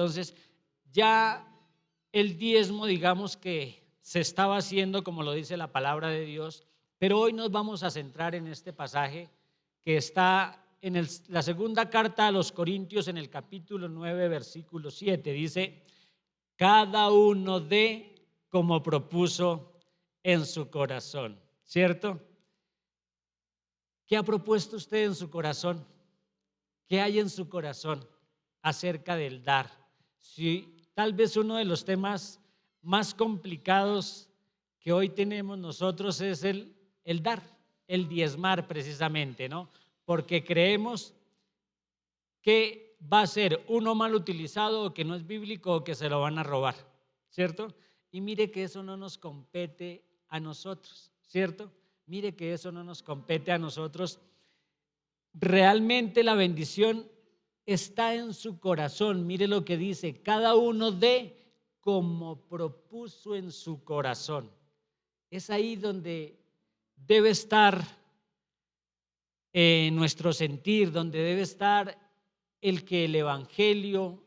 Entonces, ya el diezmo, digamos que se estaba haciendo como lo dice la palabra de Dios, pero hoy nos vamos a centrar en este pasaje que está en la segunda carta a los Corintios en el capítulo 9, versículo 7. Dice, cada uno dé como propuso en su corazón, ¿cierto? ¿Qué ha propuesto usted en su corazón? ¿Qué hay en su corazón acerca del dar? Si tal vez uno de los temas más complicados que hoy tenemos nosotros es el dar, el diezmar precisamente, ¿no? Porque creemos que va a ser uno mal utilizado o que no es bíblico o que se lo van a robar, ¿cierto? Y mire que eso no nos compete a nosotros, ¿cierto? Mire que eso no nos compete a nosotros. Realmente la bendición está en su corazón. Mire lo que dice, cada uno dé como propuso en su corazón. Es ahí donde debe estar nuestro sentir, donde debe estar el que el evangelio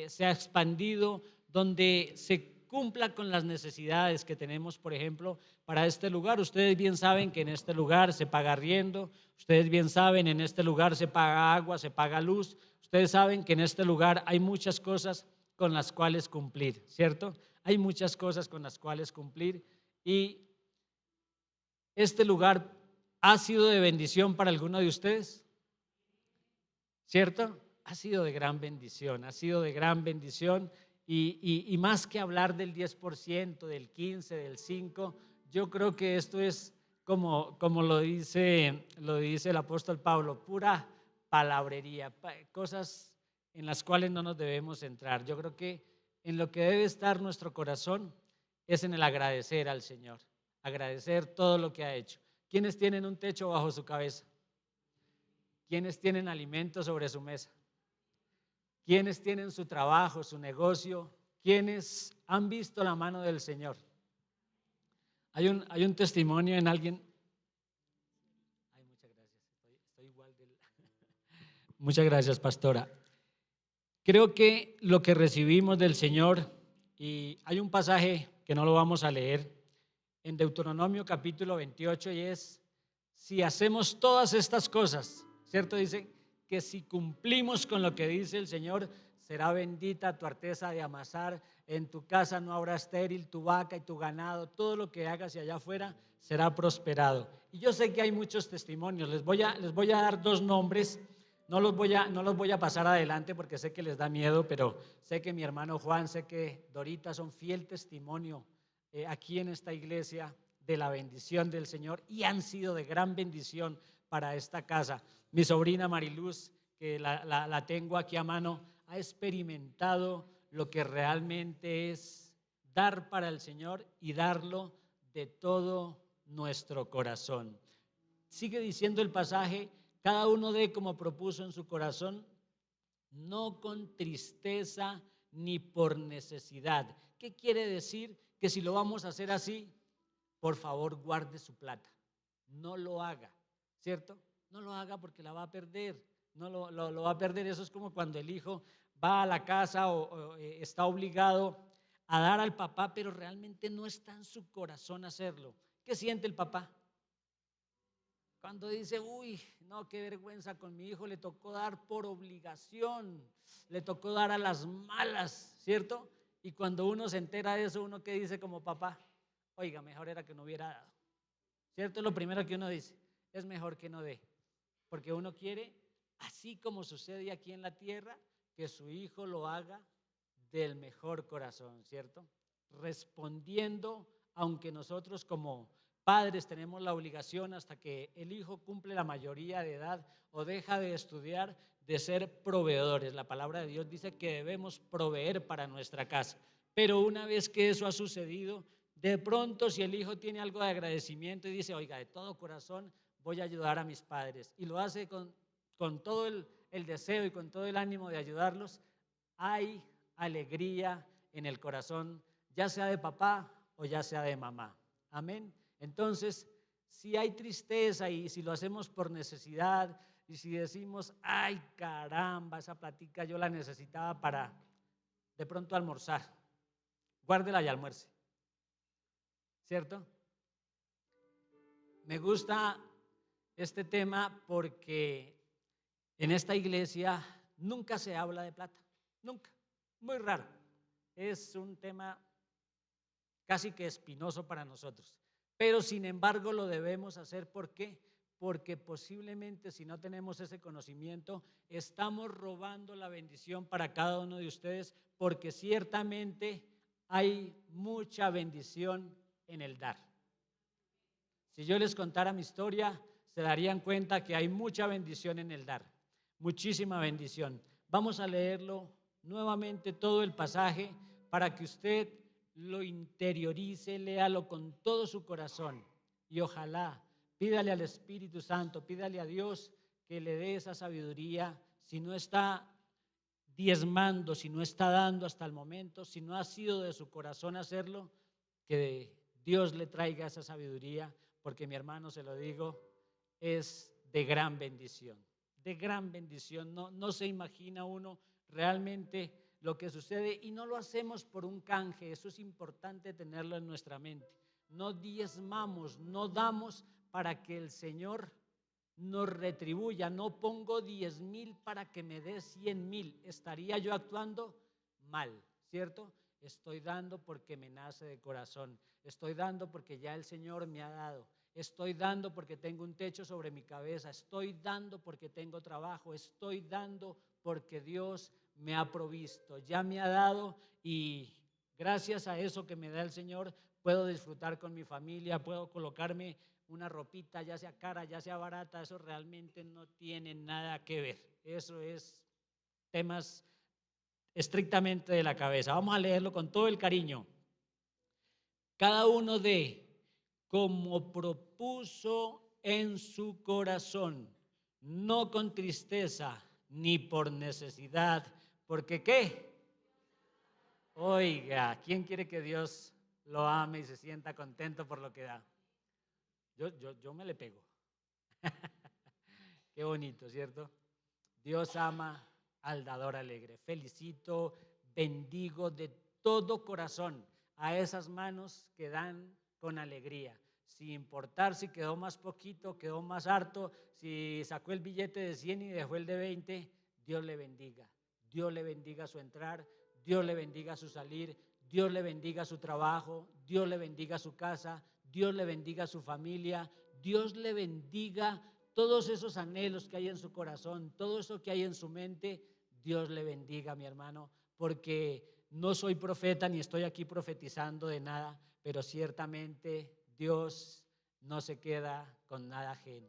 sea expandido, donde se cumpla con las necesidades que tenemos, por ejemplo, para este lugar. Ustedes bien saben que en este lugar se paga arriendo, ustedes bien saben en este lugar se paga agua, se paga luz, ustedes saben que en este lugar hay muchas cosas con las cuales cumplir, ¿cierto? Hay muchas cosas con las cuales cumplir y este lugar ha sido de bendición para alguno de ustedes, ¿cierto? Ha sido de gran bendición, ha sido de gran bendición y más que hablar del 10%, del 15%, del 5%, yo creo que esto es como lo dice el apóstol Pablo, pura palabrería, cosas en las cuales no nos debemos centrar. Yo creo que en lo que debe estar nuestro corazón es en el agradecer al Señor, agradecer todo lo que ha hecho. ¿Quiénes tienen un techo bajo su cabeza? ¿Quiénes tienen alimento sobre su mesa? ¿Quiénes tienen su trabajo, su negocio? ¿Quiénes han visto la mano del Señor? Hay un testimonio en alguien. Ay, muchas gracias. Estoy igual del. Muchas gracias, pastora. Creo que lo que recibimos del Señor, y hay un pasaje que no lo vamos a leer, en Deuteronomio capítulo 28, y es, si hacemos todas estas cosas, ¿cierto? Dice que si cumplimos con lo que dice el Señor, será bendita tu arteza de amasar, en tu casa no habrá estéril, tu vaca y tu ganado, todo lo que hagas y allá afuera será prosperado. Y yo sé que hay muchos testimonios, les voy a dar dos nombres. No los voy a pasar adelante porque sé que les da miedo, pero sé que mi hermano Juan, sé que Dorita son fiel testimonio aquí en esta iglesia de la bendición del Señor y han sido de gran bendición para esta casa. Mi sobrina Mariluz, que la tengo aquí a mano, ha experimentado lo que realmente es dar para el Señor y darlo de todo nuestro corazón. Sigue diciendo el pasaje, cada uno dé como propuso en su corazón, no con tristeza ni por necesidad. ¿Qué quiere decir? Que si lo vamos a hacer así, por favor guarde su plata, no lo haga, ¿cierto? No lo haga porque la va a perder, no lo va a perder. Eso es como cuando el hijo va a la casa o está obligado a dar al papá, pero realmente no está en su corazón hacerlo. ¿Qué siente el papá? Cuando dice, uy, no, qué vergüenza, con mi hijo le tocó dar por obligación, le tocó dar a las malas, ¿cierto? Y cuando uno se entera de eso, uno que dice como papá, oiga, mejor era que no hubiera dado, ¿cierto? Es lo primero que uno dice, es mejor que no dé, porque uno quiere, así como sucede aquí en la tierra, que su hijo lo haga del mejor corazón, ¿cierto? Respondiendo, aunque nosotros como padres tenemos la obligación hasta que el hijo cumple la mayoría de edad o deja de estudiar, de ser proveedores. La palabra de Dios dice que debemos proveer para nuestra casa, pero una vez que eso ha sucedido, de pronto si el hijo tiene algo de agradecimiento y dice, oiga, de todo corazón voy a ayudar a mis padres, y lo hace con todo el deseo y con todo el ánimo de ayudarlos, hay alegría en el corazón, ya sea de papá o ya sea de mamá. Amén. Entonces, si hay tristeza y si lo hacemos por necesidad y si decimos, ay caramba, esa platica yo la necesitaba de pronto almorzar. Guárdela y almuerce. ¿Cierto? Me gusta este tema porque en esta iglesia nunca se habla de plata. Nunca. Muy raro. Es un tema casi que espinoso para nosotros. Pero sin embargo lo debemos hacer. ¿Por qué? Porque posiblemente si no tenemos ese conocimiento, estamos robando la bendición para cada uno de ustedes, porque ciertamente hay mucha bendición en el dar. Si yo les contara mi historia, se darían cuenta que hay mucha bendición en el dar, muchísima bendición. Vamos a leerlo nuevamente todo el pasaje para que usted lo interiorice, léalo con todo su corazón y ojalá pídale al Espíritu Santo, pídale a Dios que le dé esa sabiduría. Si no está diezmando, si no está dando hasta el momento, si no ha sido de su corazón hacerlo, que Dios le traiga esa sabiduría, porque mi hermano, se lo digo, es de gran bendición, de gran bendición. No se imagina uno realmente lo que sucede y no lo hacemos por un canje. Eso es importante tenerlo en nuestra mente. No diezmamos, no damos para que el Señor nos retribuya. No pongo 10,000 para que me dé 100,000. Estaría yo actuando mal, ¿cierto? Estoy dando porque me nace de corazón. Estoy dando porque ya el Señor me ha dado. Estoy dando porque tengo un techo sobre mi cabeza. Estoy dando porque tengo trabajo. Estoy dando porque Dios me ha provisto. Ya me ha dado y gracias a eso que me da el Señor puedo disfrutar con mi familia, puedo colocarme una ropita, ya sea cara, ya sea barata. Eso realmente no tiene nada que ver. Eso es temas estrictamente de la cabeza. Vamos a leerlo con todo el cariño. Cada uno de como propuso en su corazón, no con tristeza ni por necesidad, porque ¿qué? Oiga, ¿quién quiere que Dios lo ame y se sienta contento por lo que da? Yo me le pego. Qué bonito, ¿cierto? Dios ama al dador alegre. Felicito, bendigo de todo corazón a esas manos que dan con alegría, sin importar si quedó más poquito, quedó más harto, si sacó el billete de 100 y dejó el de 20, Dios le bendiga. Dios le bendiga su entrar, Dios le bendiga su salir, Dios le bendiga su trabajo, Dios le bendiga su casa, Dios le bendiga su familia, Dios le bendiga todos esos anhelos que hay en su corazón, todo eso que hay en su mente. Dios le bendiga, mi hermano, porque no soy profeta ni estoy aquí profetizando de nada, pero ciertamente Dios no se queda con nada ajeno.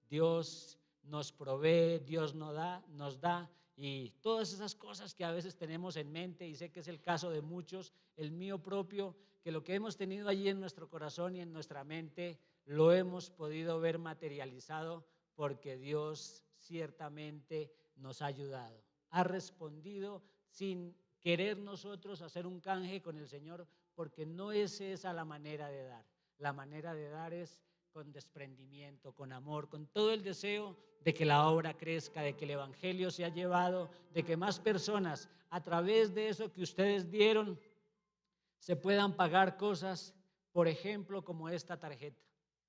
Dios nos provee, Dios nos da y todas esas cosas que a veces tenemos en mente, y sé que es el caso de muchos, el mío propio, que lo que hemos tenido allí en nuestro corazón y en nuestra mente lo hemos podido ver materializado porque Dios ciertamente nos ha ayudado. Ha respondido sin querer nosotros hacer un canje con el Señor, porque no es esa la manera de dar. La manera de dar es con desprendimiento, con amor, con todo el deseo de que la obra crezca, de que el evangelio sea llevado, de que más personas a través de eso que ustedes dieron se puedan pagar cosas, por ejemplo, como esta tarjeta,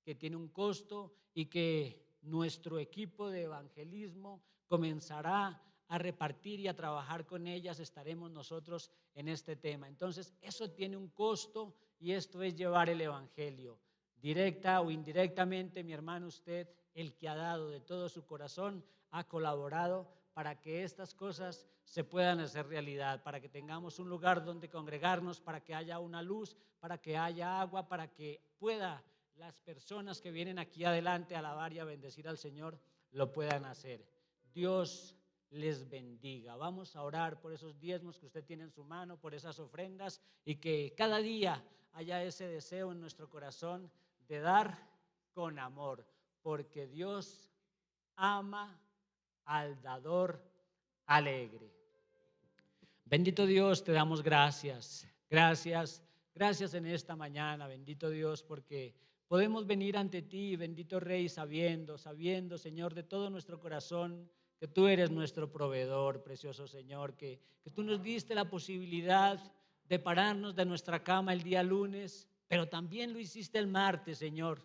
que tiene un costo y que nuestro equipo de evangelismo comenzará a repartir y a trabajar con ellas. Estaremos nosotros en este tema. Entonces, eso tiene un costo y esto es llevar el evangelio. Directa o indirectamente, mi hermano, usted, el que ha dado de todo su corazón, ha colaborado para que estas cosas se puedan hacer realidad, para que tengamos un lugar donde congregarnos, para que haya una luz, para que haya agua, para que pueda las personas que vienen aquí adelante a alabar y a bendecir al Señor lo puedan hacer. Dios les bendiga. Vamos a orar por esos diezmos que usted tiene en su mano, por esas ofrendas, y que cada día haya ese deseo en nuestro corazón de dar con amor, porque Dios ama al dador alegre. Bendito Dios, te damos gracias, gracias, gracias en esta mañana, bendito Dios, porque podemos venir ante ti, bendito Rey, sabiendo, Señor, de todo nuestro corazón que tú eres nuestro proveedor, precioso Señor, que tú nos diste la posibilidad de pararnos de nuestra cama el día lunes, pero también lo hiciste el martes, Señor,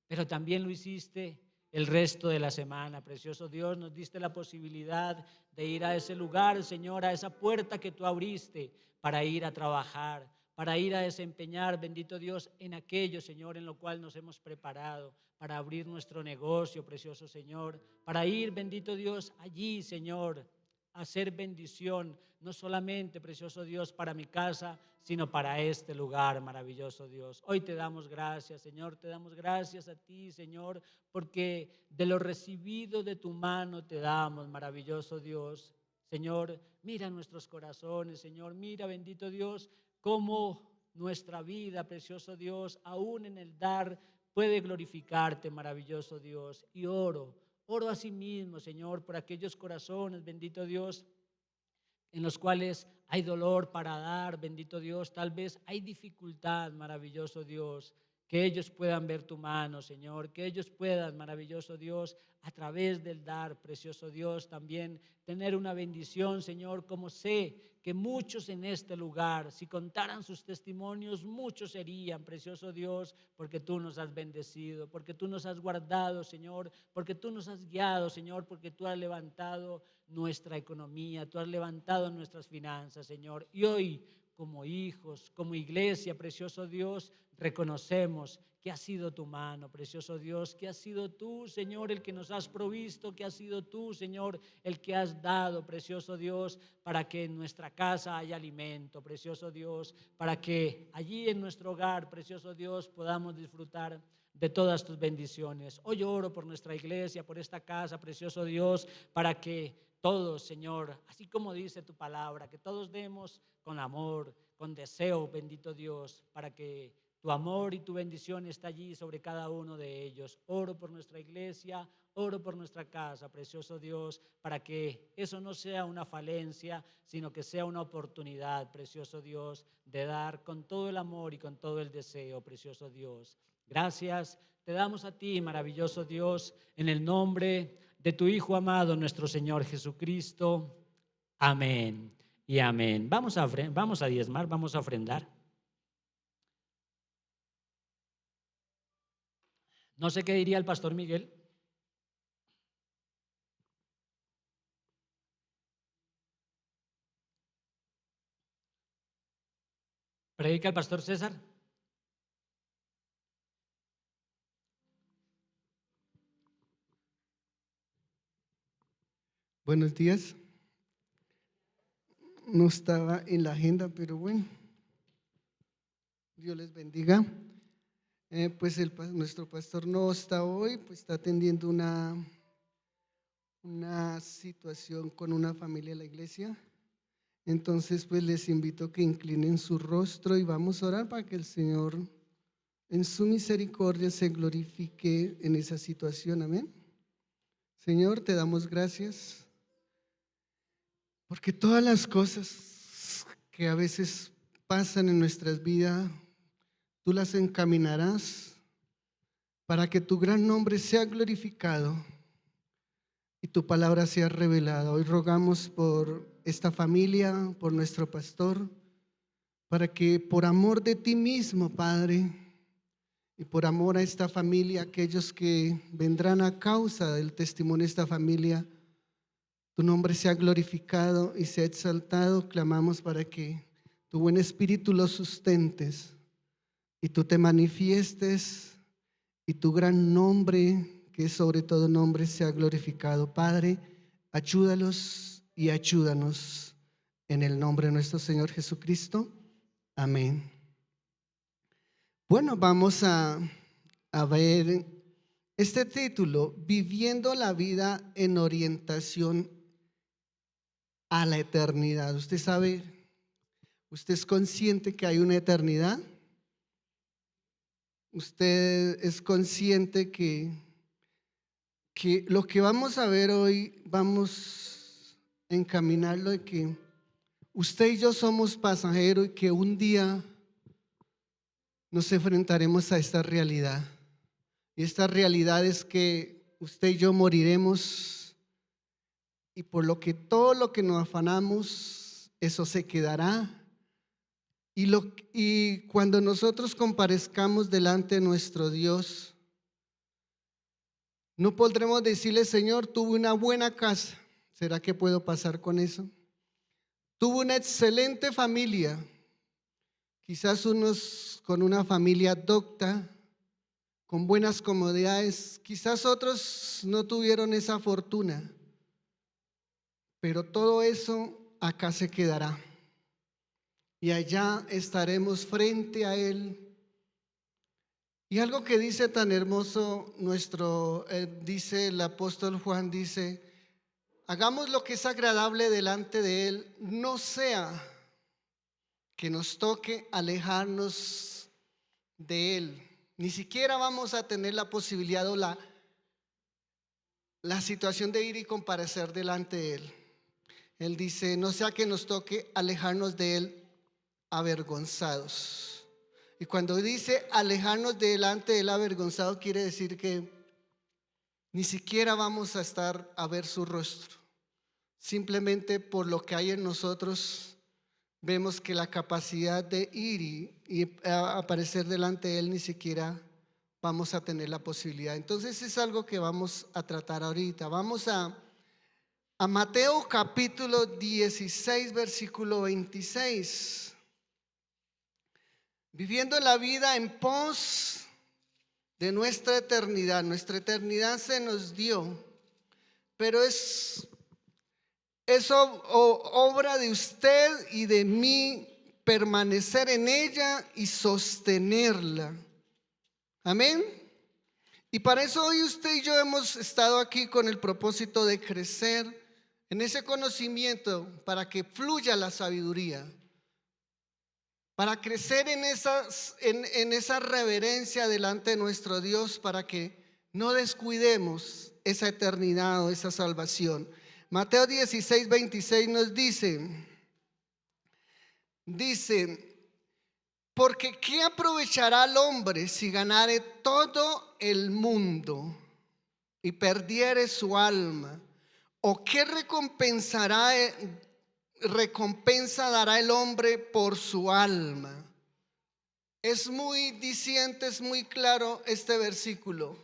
pero también lo hiciste el resto de la semana. Precioso Dios, nos diste la posibilidad de ir a ese lugar, Señor, a esa puerta que tú abriste para ir a trabajar, para ir a desempeñar, bendito Dios, en aquello, Señor, en lo cual nos hemos preparado, para abrir nuestro negocio, precioso Señor, para ir, bendito Dios, allí, Señor, a hacer bendición, no solamente, precioso Dios, para mi casa, sino para este lugar, maravilloso Dios. Hoy te damos gracias, Señor, te damos gracias a ti, Señor, porque de lo recibido de tu mano te damos, maravilloso Dios. Señor, mira nuestros corazones, Señor, mira, bendito Dios, cómo nuestra vida, precioso Dios, aún en el dar, puede glorificarte, maravilloso Dios. Y oro a sí mismo, Señor, por aquellos corazones, bendito Dios, en los cuales hay dolor para dar, bendito Dios, tal vez hay dificultad, maravilloso Dios, que ellos puedan ver tu mano, Señor, que ellos puedan, maravilloso Dios, a través del dar, precioso Dios, también tener una bendición, Señor, como sé que muchos en este lugar, si contaran sus testimonios, muchos serían, precioso Dios, porque tú nos has bendecido, porque tú nos has guardado, Señor, porque tú nos has guiado, Señor, porque tú has levantado nuestra economía, tú has levantado nuestras finanzas, Señor, y hoy, como hijos, como iglesia, precioso Dios, reconocemos que ha sido tu mano, precioso Dios, que has sido tú, Señor, el que nos has provisto, que has sido tú, Señor, el que has dado, precioso Dios, para que en nuestra casa haya alimento, precioso Dios, para que allí en nuestro hogar, precioso Dios, podamos disfrutar de todas tus bendiciones. Hoy oro por nuestra iglesia, por esta casa, precioso Dios, para que todos, Señor, así como dice tu palabra, que todos demos con amor, con deseo, bendito Dios, para que tu amor y tu bendición está allí sobre cada uno de ellos. Oro por nuestra iglesia, oro por nuestra casa, precioso Dios, para que eso no sea una falencia, sino que sea una oportunidad, precioso Dios, de dar con todo el amor y con todo el deseo, precioso Dios. Gracias te damos a ti, maravilloso Dios, en el nombre de tu Hijo amado, nuestro Señor Jesucristo. Amén y amén. Vamos a diezmar, vamos a ofrendar. No sé qué diría el pastor Miguel. ¿Predica el pastor César? Buenos días. No estaba en la agenda, pero bueno, Dios les bendiga. Pues nuestro pastor no está hoy, pues está atendiendo una situación con una familia de la iglesia. Entonces, pues les invito a que inclinen su rostro y vamos a orar para que el Señor en su misericordia se glorifique en esa situación. Amén. Señor, te damos gracias porque todas las cosas que a veces pasan en nuestras vidas, tú las encaminarás para que tu gran nombre sea glorificado y tu palabra sea revelada. Hoy rogamos por esta familia, por nuestro pastor, para que por amor de ti mismo, Padre, y por amor a esta familia, aquellos que vendrán a causa del testimonio de esta familia, tu nombre sea glorificado y sea exaltado. Clamamos para que tu buen espíritu los sustentes y tú te manifiestes y tu gran nombre, que es sobre todo nombre, sea glorificado. Padre, ayúdalos y ayúdanos en el nombre de nuestro Señor Jesucristo. Amén. Bueno, vamos a ver este título: Viviendo la vida en orientación a la eternidad. Usted sabe, usted es consciente que hay una eternidad. Usted es consciente que lo que vamos a ver hoy, vamos a encaminarlo de que usted y yo somos pasajeros y que un día nos enfrentaremos a esta realidad. Y esta realidad es que usted y yo moriremos y por lo que todo lo que nos afanamos, eso se quedará. Y cuando nosotros comparezcamos delante de nuestro Dios, no podremos decirle: Señor, tuve una buena casa. ¿Será que puedo pasar con eso? Tuve una excelente familia. Quizás unos con una familia docta, con buenas comodidades. Quizás otros no tuvieron esa fortuna. Pero todo eso acá se quedará. Y allá estaremos frente a Él. Y algo que dice tan hermoso dice el apóstol Juan, dice: hagamos lo que es agradable delante de Él, no sea que nos toque alejarnos de Él. Ni siquiera vamos a tener la posibilidad o la situación de ir y comparecer delante de Él. Él dice: no sea que nos toque alejarnos de Él avergonzados. Y cuando dice alejarnos delante del avergonzado, quiere decir que ni siquiera vamos a estar a ver su rostro. Simplemente por lo que hay en nosotros, vemos que la capacidad de ir y aparecer delante de Él, ni siquiera vamos a tener la posibilidad. Entonces es algo que vamos a tratar ahorita. Vamos a Mateo capítulo 16, versículo 26. Viviendo la vida en pos de nuestra eternidad. Nuestra eternidad se nos dio, pero es obra de usted y de mí permanecer en ella y sostenerla. Amén. Y para eso hoy usted y yo hemos estado aquí con el propósito de crecer en ese conocimiento, para que fluya la sabiduría, para crecer en esa reverencia delante de nuestro Dios, para que no descuidemos esa eternidad o esa salvación. Mateo 16, 26 nos dice: porque ¿qué aprovechará el hombre si ganare todo el mundo y perdiere su alma? ¿O qué recompensa dará el hombre por su alma? Es muy diciente, es muy claro este versículo.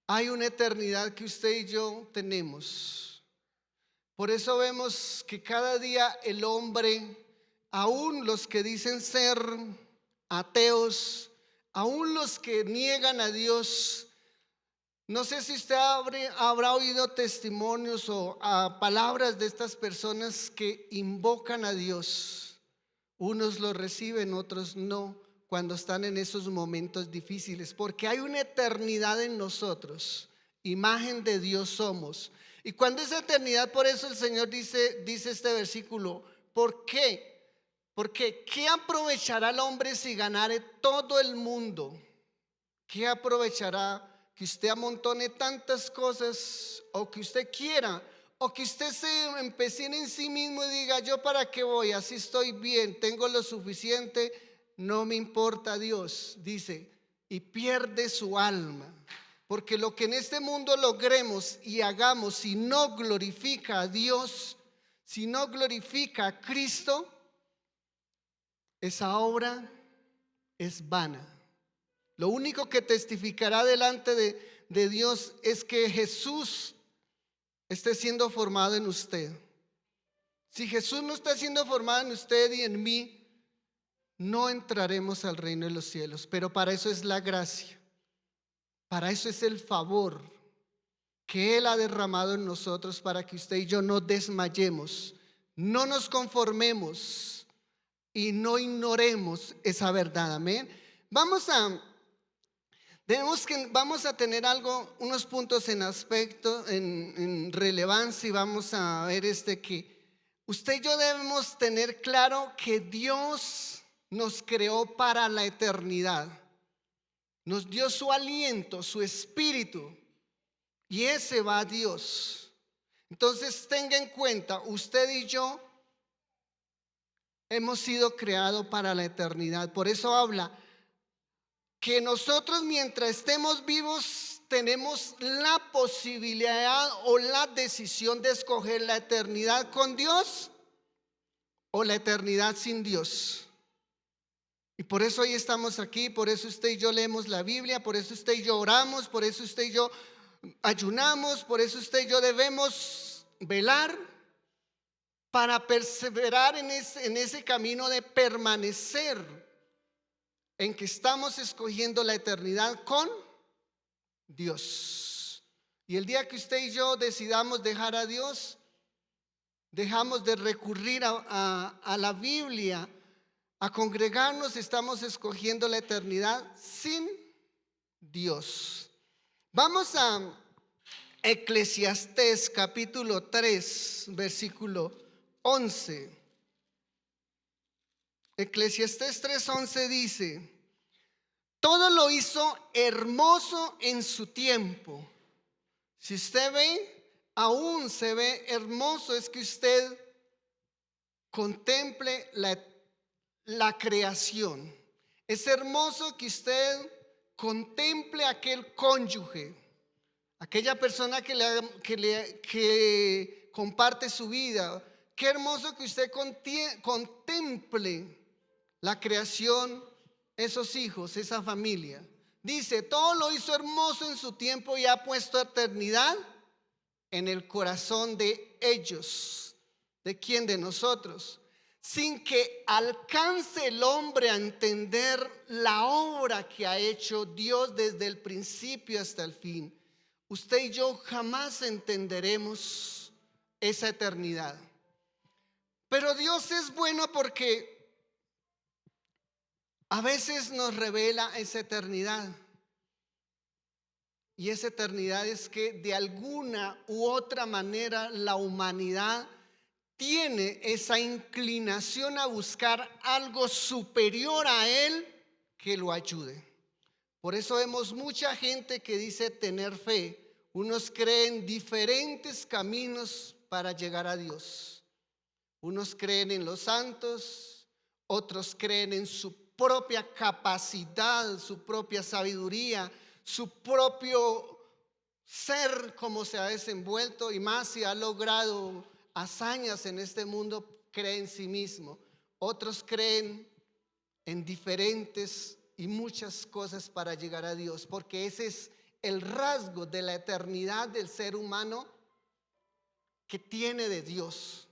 Hay una eternidad que usted y yo tenemos. Por eso vemos que cada día el hombre, aún los que dicen ser ateos, aún los que niegan a Dios, no sé si usted habrá oído testimonios o palabras de estas personas que invocan a Dios. Unos lo reciben, otros no, cuando están en esos momentos difíciles, porque hay una eternidad en nosotros. Imagen de Dios somos. Y cuando esa eternidad, por eso el Señor dice este versículo: ¿por qué? Porque ¿qué aprovechará el hombre si ganare todo el mundo? ¿Qué aprovechará que usted amontone tantas cosas, o que usted quiera, o que usted se empecine en sí mismo y diga: yo para qué voy, así estoy bien, tengo lo suficiente, no me importa Dios? Dice: y pierde su alma. Porque lo que en este mundo logremos y hagamos, si no glorifica a Dios, si no glorifica a Cristo, esa obra es vana. Lo único que testificará delante de Dios es que Jesús esté siendo formado en usted. Si Jesús no está siendo formado en usted y en mí, no entraremos al reino de los cielos. Pero para eso es la gracia, para eso es el favor que Él ha derramado en nosotros, para que usted y yo no desmayemos, no nos conformemos y no ignoremos esa verdad. Amén. Vamos a tener unos puntos en aspecto, en relevancia, y vamos a ver que usted y yo debemos tener claro que Dios nos creó para la eternidad. Nos dio su aliento, su espíritu, y ese va a Dios. Entonces tenga en cuenta, usted y yo hemos sido creados para la eternidad. Por eso habla que nosotros, mientras estemos vivos, tenemos la posibilidad o la decisión de escoger la eternidad con Dios o la eternidad sin Dios. Y por eso hoy estamos aquí, por eso usted y yo leemos la Biblia, por eso usted y yo oramos, por eso usted y yo ayunamos, por eso usted y yo debemos velar para perseverar en ese camino de permanecer en que estamos escogiendo la eternidad con Dios. Y el día que usted y yo decidamos dejar a Dios, dejamos de recurrir a la Biblia, a congregarnos, estamos escogiendo la eternidad sin Dios. Vamos a Eclesiastés capítulo 3, versículo 11. Eclesiastés 3:11 dice: todo lo hizo hermoso en su tiempo. Si usted ve, aún se ve hermoso, es que usted contemple la creación. Es hermoso que usted contemple aquel cónyuge, aquella persona que comparte su vida. Qué hermoso que usted contemple la creación, esos hijos, esa familia. Dice: todo lo hizo hermoso en su tiempo y ha puesto eternidad en el corazón de ellos. ¿De quién? De nosotros. Sin que alcance el hombre a entender la obra que ha hecho Dios desde el principio hasta el fin. Usted y yo jamás entenderemos esa eternidad. Pero Dios es bueno porque a veces nos revela esa eternidad. Y esa eternidad es que de alguna u otra manera la humanidad tiene esa inclinación a buscar algo superior a él que lo ayude. Por eso vemos mucha gente que dice tener fe. Unos creen diferentes caminos para llegar a Dios. Unos creen en los santos, otros creen en su propia capacidad, su propia sabiduría, su propio ser, como se ha desenvuelto, y más si ha logrado hazañas en este mundo, cree en sí mismo. Otros creen en diferentes y muchas cosas para llegar a Dios, porque ese es el rasgo de la eternidad del ser humano que tiene de Dios.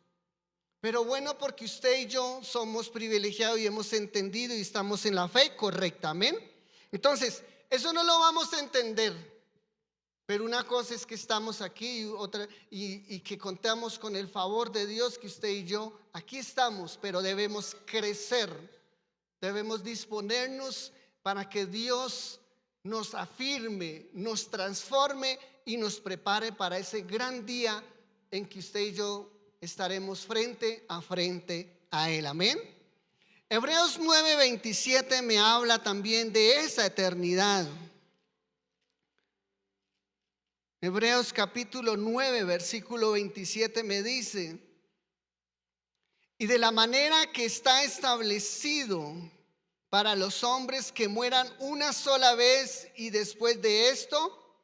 Pero bueno, porque usted y yo somos privilegiados y hemos entendido y estamos en la fe correctamente. Entonces, eso no lo vamos a entender. Pero una cosa es que estamos aquí y que contamos con el favor de Dios, que usted y yo aquí estamos, pero debemos crecer, debemos disponernos para que Dios nos afirme, nos transforme y nos prepare para ese gran día en que usted y yo estaremos frente a Él. Amén. Hebreos 9:27 me habla también de esa eternidad. Hebreos capítulo 9, versículo 27 me dice: y de la manera que está establecido para los hombres que mueran una sola vez y después de esto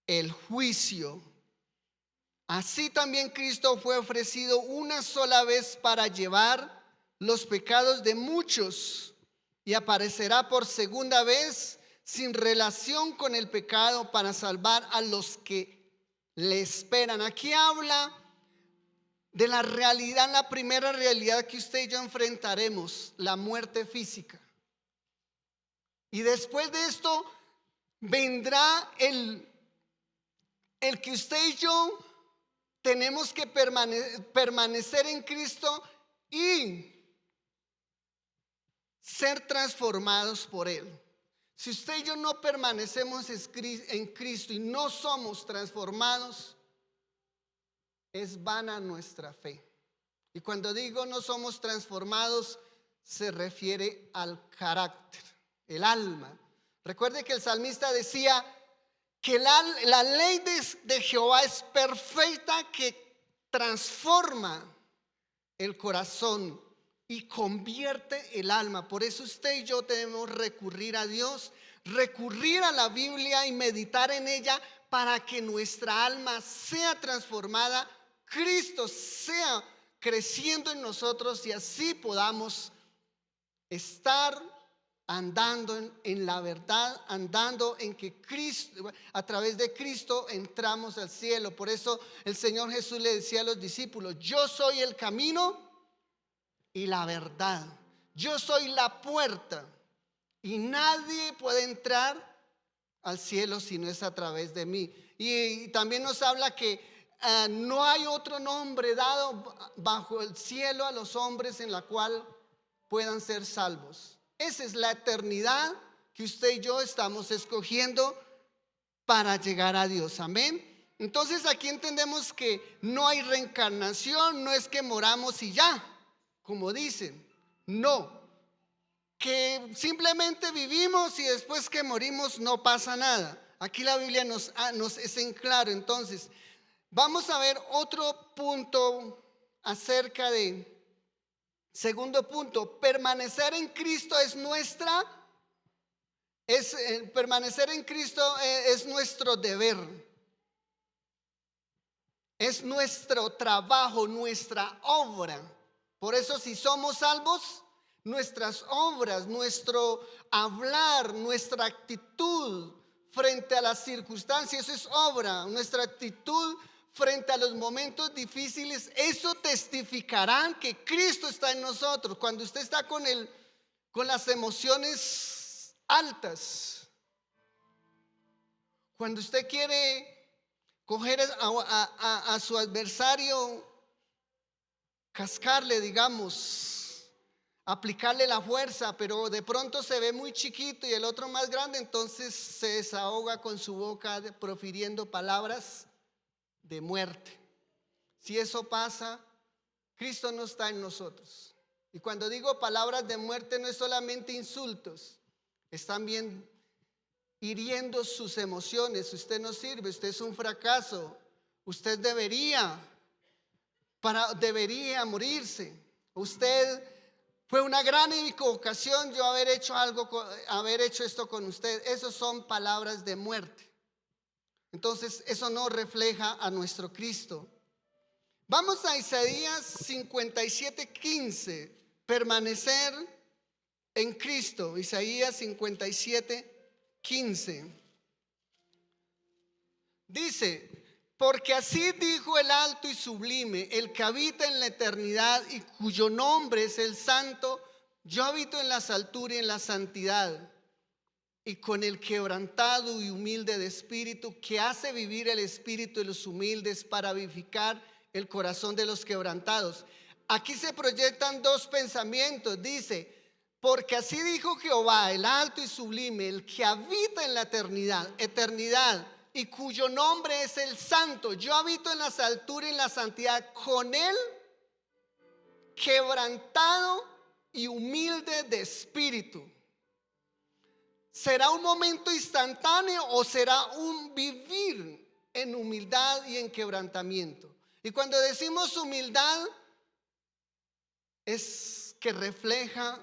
el juicio, así también Cristo fue ofrecido una sola vez para llevar los pecados de muchos y aparecerá por segunda vez sin relación con el pecado para salvar a los que le esperan. Aquí habla de la realidad, la primera realidad que usted y yo enfrentaremos, la muerte física. Y después de esto vendrá el que usted y yo tenemos que permanecer en Cristo y ser transformados por Él. Si usted y yo no permanecemos en Cristo y no somos transformados, es vana nuestra fe. Y cuando digo no somos transformados, se refiere al carácter, el alma. Recuerde que el salmista decía que la ley de Jehová es perfecta, que transforma el corazón y convierte el alma. Por eso usted y yo debemos recurrir a Dios, recurrir a la Biblia y meditar en ella para que nuestra alma sea transformada, Cristo sea creciendo en nosotros y así podamos estar andando en la verdad, andando en que Cristo, a través de Cristo entramos al cielo. Por eso el Señor Jesús le decía a los discípulos: yo soy el camino y la verdad, yo soy la puerta y nadie puede entrar al cielo si no es a través de mí. Y también nos habla que no hay otro nombre dado bajo el cielo a los hombres en la cual puedan ser salvos. Esa es la eternidad que usted y yo estamos escogiendo para llegar a Dios. Amén. Entonces aquí entendemos que no hay reencarnación, no es que moramos y ya, como dicen. No, que simplemente vivimos y después que morimos no pasa nada. Aquí la Biblia nos es en claro. Entonces vamos a ver otro punto acerca de, segundo punto, permanecer en Cristo permanecer en Cristo es nuestro deber, es nuestro trabajo, nuestra obra. Por eso si somos salvos, nuestras obras, nuestro hablar, nuestra actitud frente a las circunstancias, eso es obra. Nuestra actitud frente a los momentos difíciles, eso testificarán que Cristo está en nosotros. Cuando usted está con las emociones altas, cuando usted quiere coger a su adversario, cascarle, digamos, aplicarle la fuerza, pero de pronto se ve muy chiquito y el otro más grande, entonces se desahoga con su boca profiriendo palabras de muerte. Si eso pasa, Cristo no está en nosotros. Y cuando digo palabras de muerte, no es solamente insultos, es también hiriendo sus emociones. Usted no sirve, usted es un fracaso, usted debería morirse, usted fue una gran equivocación yo haber hecho esto con usted. Esas son palabras de muerte. Entonces eso no refleja a nuestro Cristo. Vamos a Isaías 57:15, permanecer en Cristo. Isaías 57:15 dice: porque así dijo el alto y sublime, el que habita en la eternidad y cuyo nombre es el Santo: yo habito en las alturas y en la santidad, y con el quebrantado y humilde de espíritu, que hace vivir el espíritu de los humildes para vivificar el corazón de los quebrantados. Aquí se proyectan dos pensamientos. Dice: porque así dijo Jehová, el alto y sublime, el que habita en la eternidad, y cuyo nombre es el Santo: yo habito en las alturas y en la santidad, con él quebrantado y humilde de espíritu. ¿Será un momento instantáneo o será un vivir en humildad y en quebrantamiento? Y cuando decimos humildad, es que refleja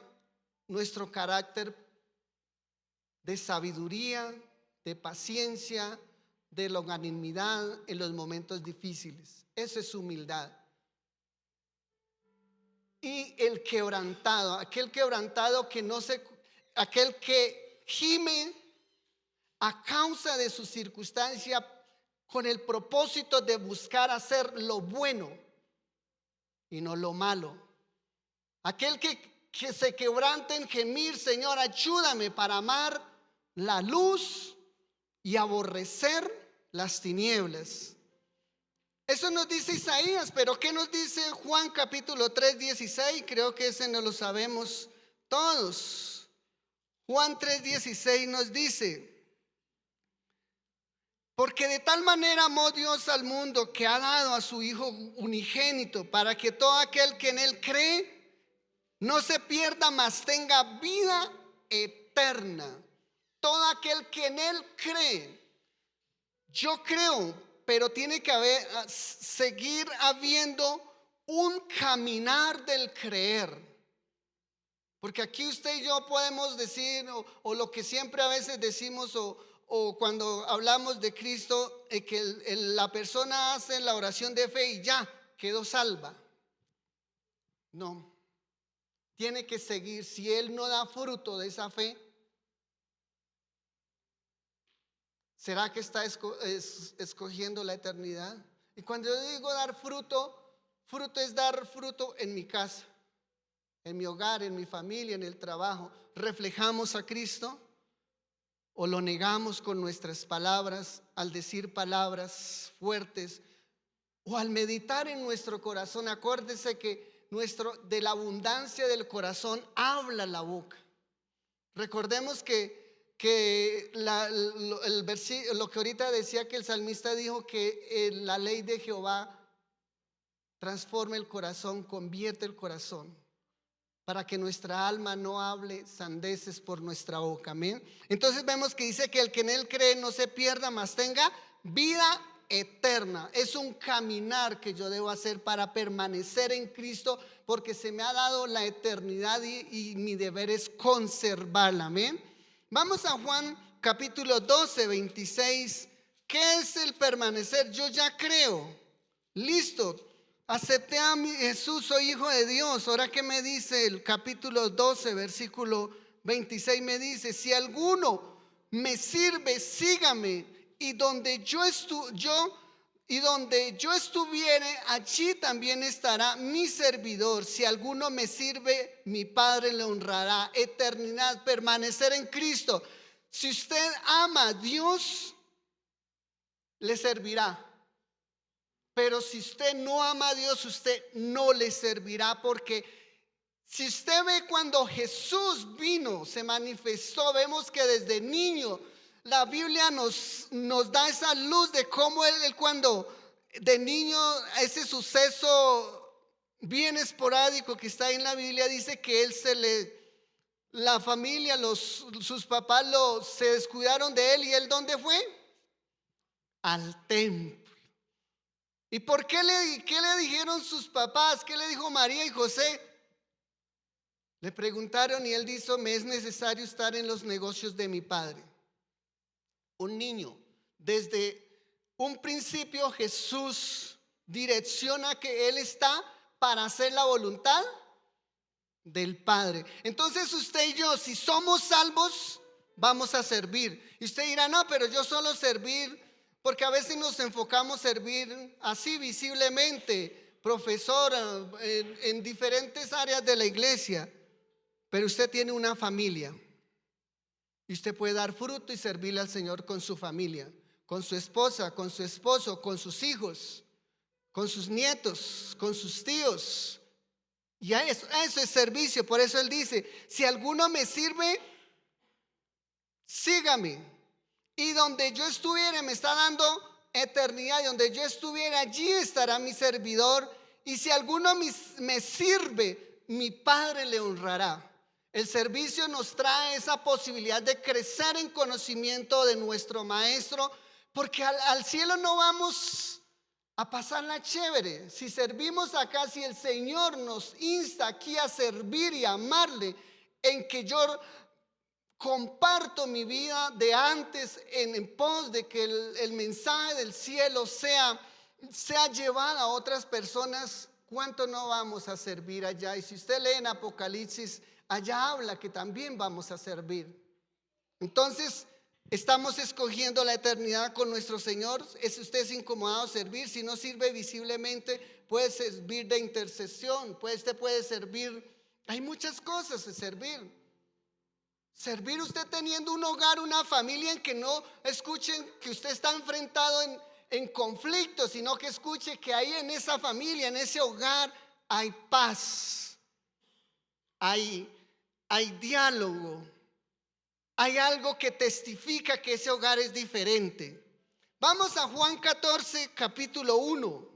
nuestro carácter de sabiduría, de paciencia, de longanimidad en los momentos difíciles. Eso es humildad. Y el quebrantado, aquel quebrantado aquel que gime a causa de su circunstancia con el propósito de buscar hacer lo bueno y no lo malo. Aquel que se quebranta en gemir: Señor, ayúdame para amar la luz y aborrecer las tinieblas. Eso nos dice Isaías, pero ¿qué nos dice Juan capítulo 3:16? Creo que ese no lo sabemos todos. Juan 3:16 nos dice: porque de tal manera amó Dios al mundo, que ha dado a su Hijo unigénito, para que todo aquel que en él cree no se pierda, mas tenga vida eterna. Todo aquel que en él cree. Yo creo, pero tiene que seguir habiendo un caminar del creer. Porque aquí usted y yo podemos decir, o lo que siempre a veces decimos, o cuando hablamos de Cristo, que la persona hace la oración de fe y ya quedó salva. No, tiene que seguir. Si él no da fruto de esa fe, ¿será que está escogiendo la eternidad? Y cuando yo digo dar fruto, fruto es dar fruto en mi casa, en mi hogar, en mi familia, en el trabajo. ¿Reflejamos a Cristo o lo negamos con nuestras palabras al decir palabras fuertes o al meditar en nuestro corazón? Acuérdese que de la abundancia del corazón habla la boca. Recordemos que lo que ahorita decía, que el salmista dijo que la ley de Jehová transforma el corazón, convierte el corazón, para que nuestra alma no hable sandeces por nuestra boca. Amén. Entonces vemos que dice que el que en él cree no se pierda, mas tenga vida eterna. Es un caminar que yo debo hacer para permanecer en Cristo, porque se me ha dado la eternidad y mi deber es conservarla. Amén. Vamos a Juan capítulo 12, 26. ¿Qué es el permanecer? Yo ya creo. Listo. Acepté a Jesús, soy hijo de Dios. Ahora, ¿qué me dice el capítulo 12, versículo 26? Me dice: si alguno me sirve, sígame. Y donde yo estuviere, allí también estará mi servidor. Si alguno me sirve, mi Padre le honrará. Eternidad, permanecer en Cristo. Si usted ama a Dios, le servirá. Pero si usted no ama a Dios, usted no le servirá. Porque si usted ve cuando Jesús vino, se manifestó, vemos que desde niño la Biblia nos da esa luz de cómo él cuando de niño, ese suceso bien esporádico que está en la Biblia, dice que la familia, sus papás se descuidaron de él. ¿Y él dónde fue? Al templo. ¿Y por qué le dijeron sus papás? ¿Qué le dijo María y José? Le preguntaron y él dijo: me es necesario estar en los negocios de mi padre. Un niño, desde un principio Jesús direcciona que él está para hacer la voluntad del Padre. Entonces usted y yo, si somos salvos, vamos a servir. Y usted dirá: no, pero yo solo servir, porque a veces nos enfocamos a servir así visiblemente, profesor, en diferentes áreas de la iglesia. Pero usted tiene una familia y usted puede dar fruto y servirle al Señor con su familia, con su esposa, con su esposo, con sus hijos, con sus nietos, con sus tíos. Y eso es servicio. Por eso él dice: si alguno me sirve, sígame. Y donde yo estuviera, me está dando eternidad. Y donde yo estuviera, allí estará mi servidor. Y si alguno me sirve, mi Padre le honrará. El servicio nos trae esa posibilidad de crecer en conocimiento de nuestro Maestro, porque al cielo no vamos a pasarla chévere. Si servimos acá, si el Señor nos insta aquí a servir y a amarle, en que yo comparto mi vida de antes en pos de que el mensaje del cielo sea llevado a otras personas, ¿cuánto no vamos a servir allá? Y si usted lee en Apocalipsis, allá habla que también vamos a servir. Entonces, estamos escogiendo la eternidad con nuestro Señor. ¿Es usted incomodado servir? Si no sirve visiblemente, puede servir de intercesión, usted puede servir. Hay muchas cosas de servir. Servir usted teniendo un hogar, una familia, en que no escuchen que usted está enfrentado en conflicto, sino que escuche que ahí en esa familia, en ese hogar, hay paz, hay diálogo, hay algo que testifica que ese hogar es diferente. Vamos a Juan 14, capítulo 1.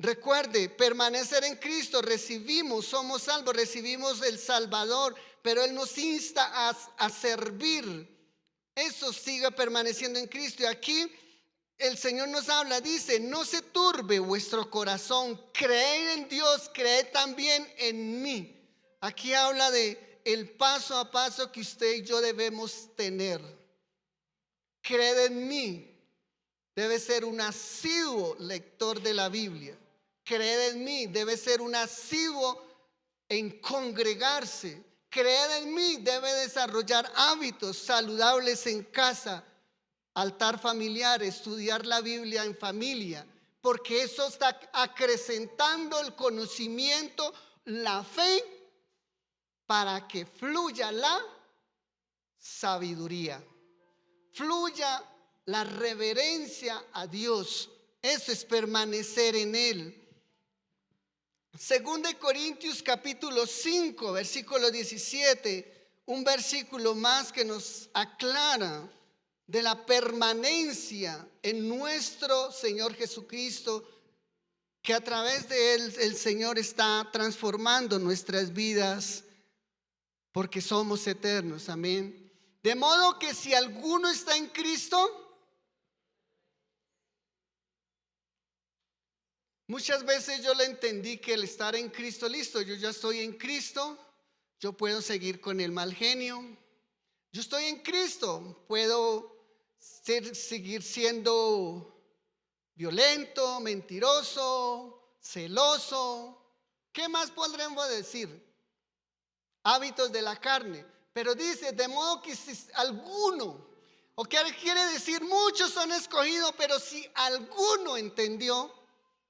Recuerde, permanecer en Cristo, somos salvos, recibimos el Salvador, pero Él nos insta a servir. Eso sigue permaneciendo en Cristo. Y aquí el Señor nos habla, dice, no se turbe vuestro corazón, creed en Dios, creed también en mí. Aquí habla de el paso a paso que usted y yo debemos tener. Creed en mí, debe ser un asiduo lector de la Biblia. Creed en mí, debe ser un asiduo en congregarse. Creed en mí, debe desarrollar hábitos saludables en casa, altar familiar, estudiar la Biblia en familia, porque eso está acrecentando el conocimiento, la fe, para que fluya la sabiduría, fluya la reverencia a Dios. Eso es permanecer en Él. Según de Corintios capítulo 5, versículo 17, un versículo más que nos aclara de la permanencia en nuestro Señor Jesucristo, que a través de Él el Señor está transformando nuestras vidas, porque somos eternos, amén. De modo que si alguno está en Cristo, muchas veces yo le entendí que el estar en Cristo, listo, yo ya estoy en Cristo, yo puedo seguir con el mal genio, yo estoy en Cristo, puedo seguir siendo violento, mentiroso, celoso. ¿Qué más podremos decir? Hábitos de la carne. Pero dice, de modo que si alguno, o que quiere decir muchos son escogidos, pero si alguno entendió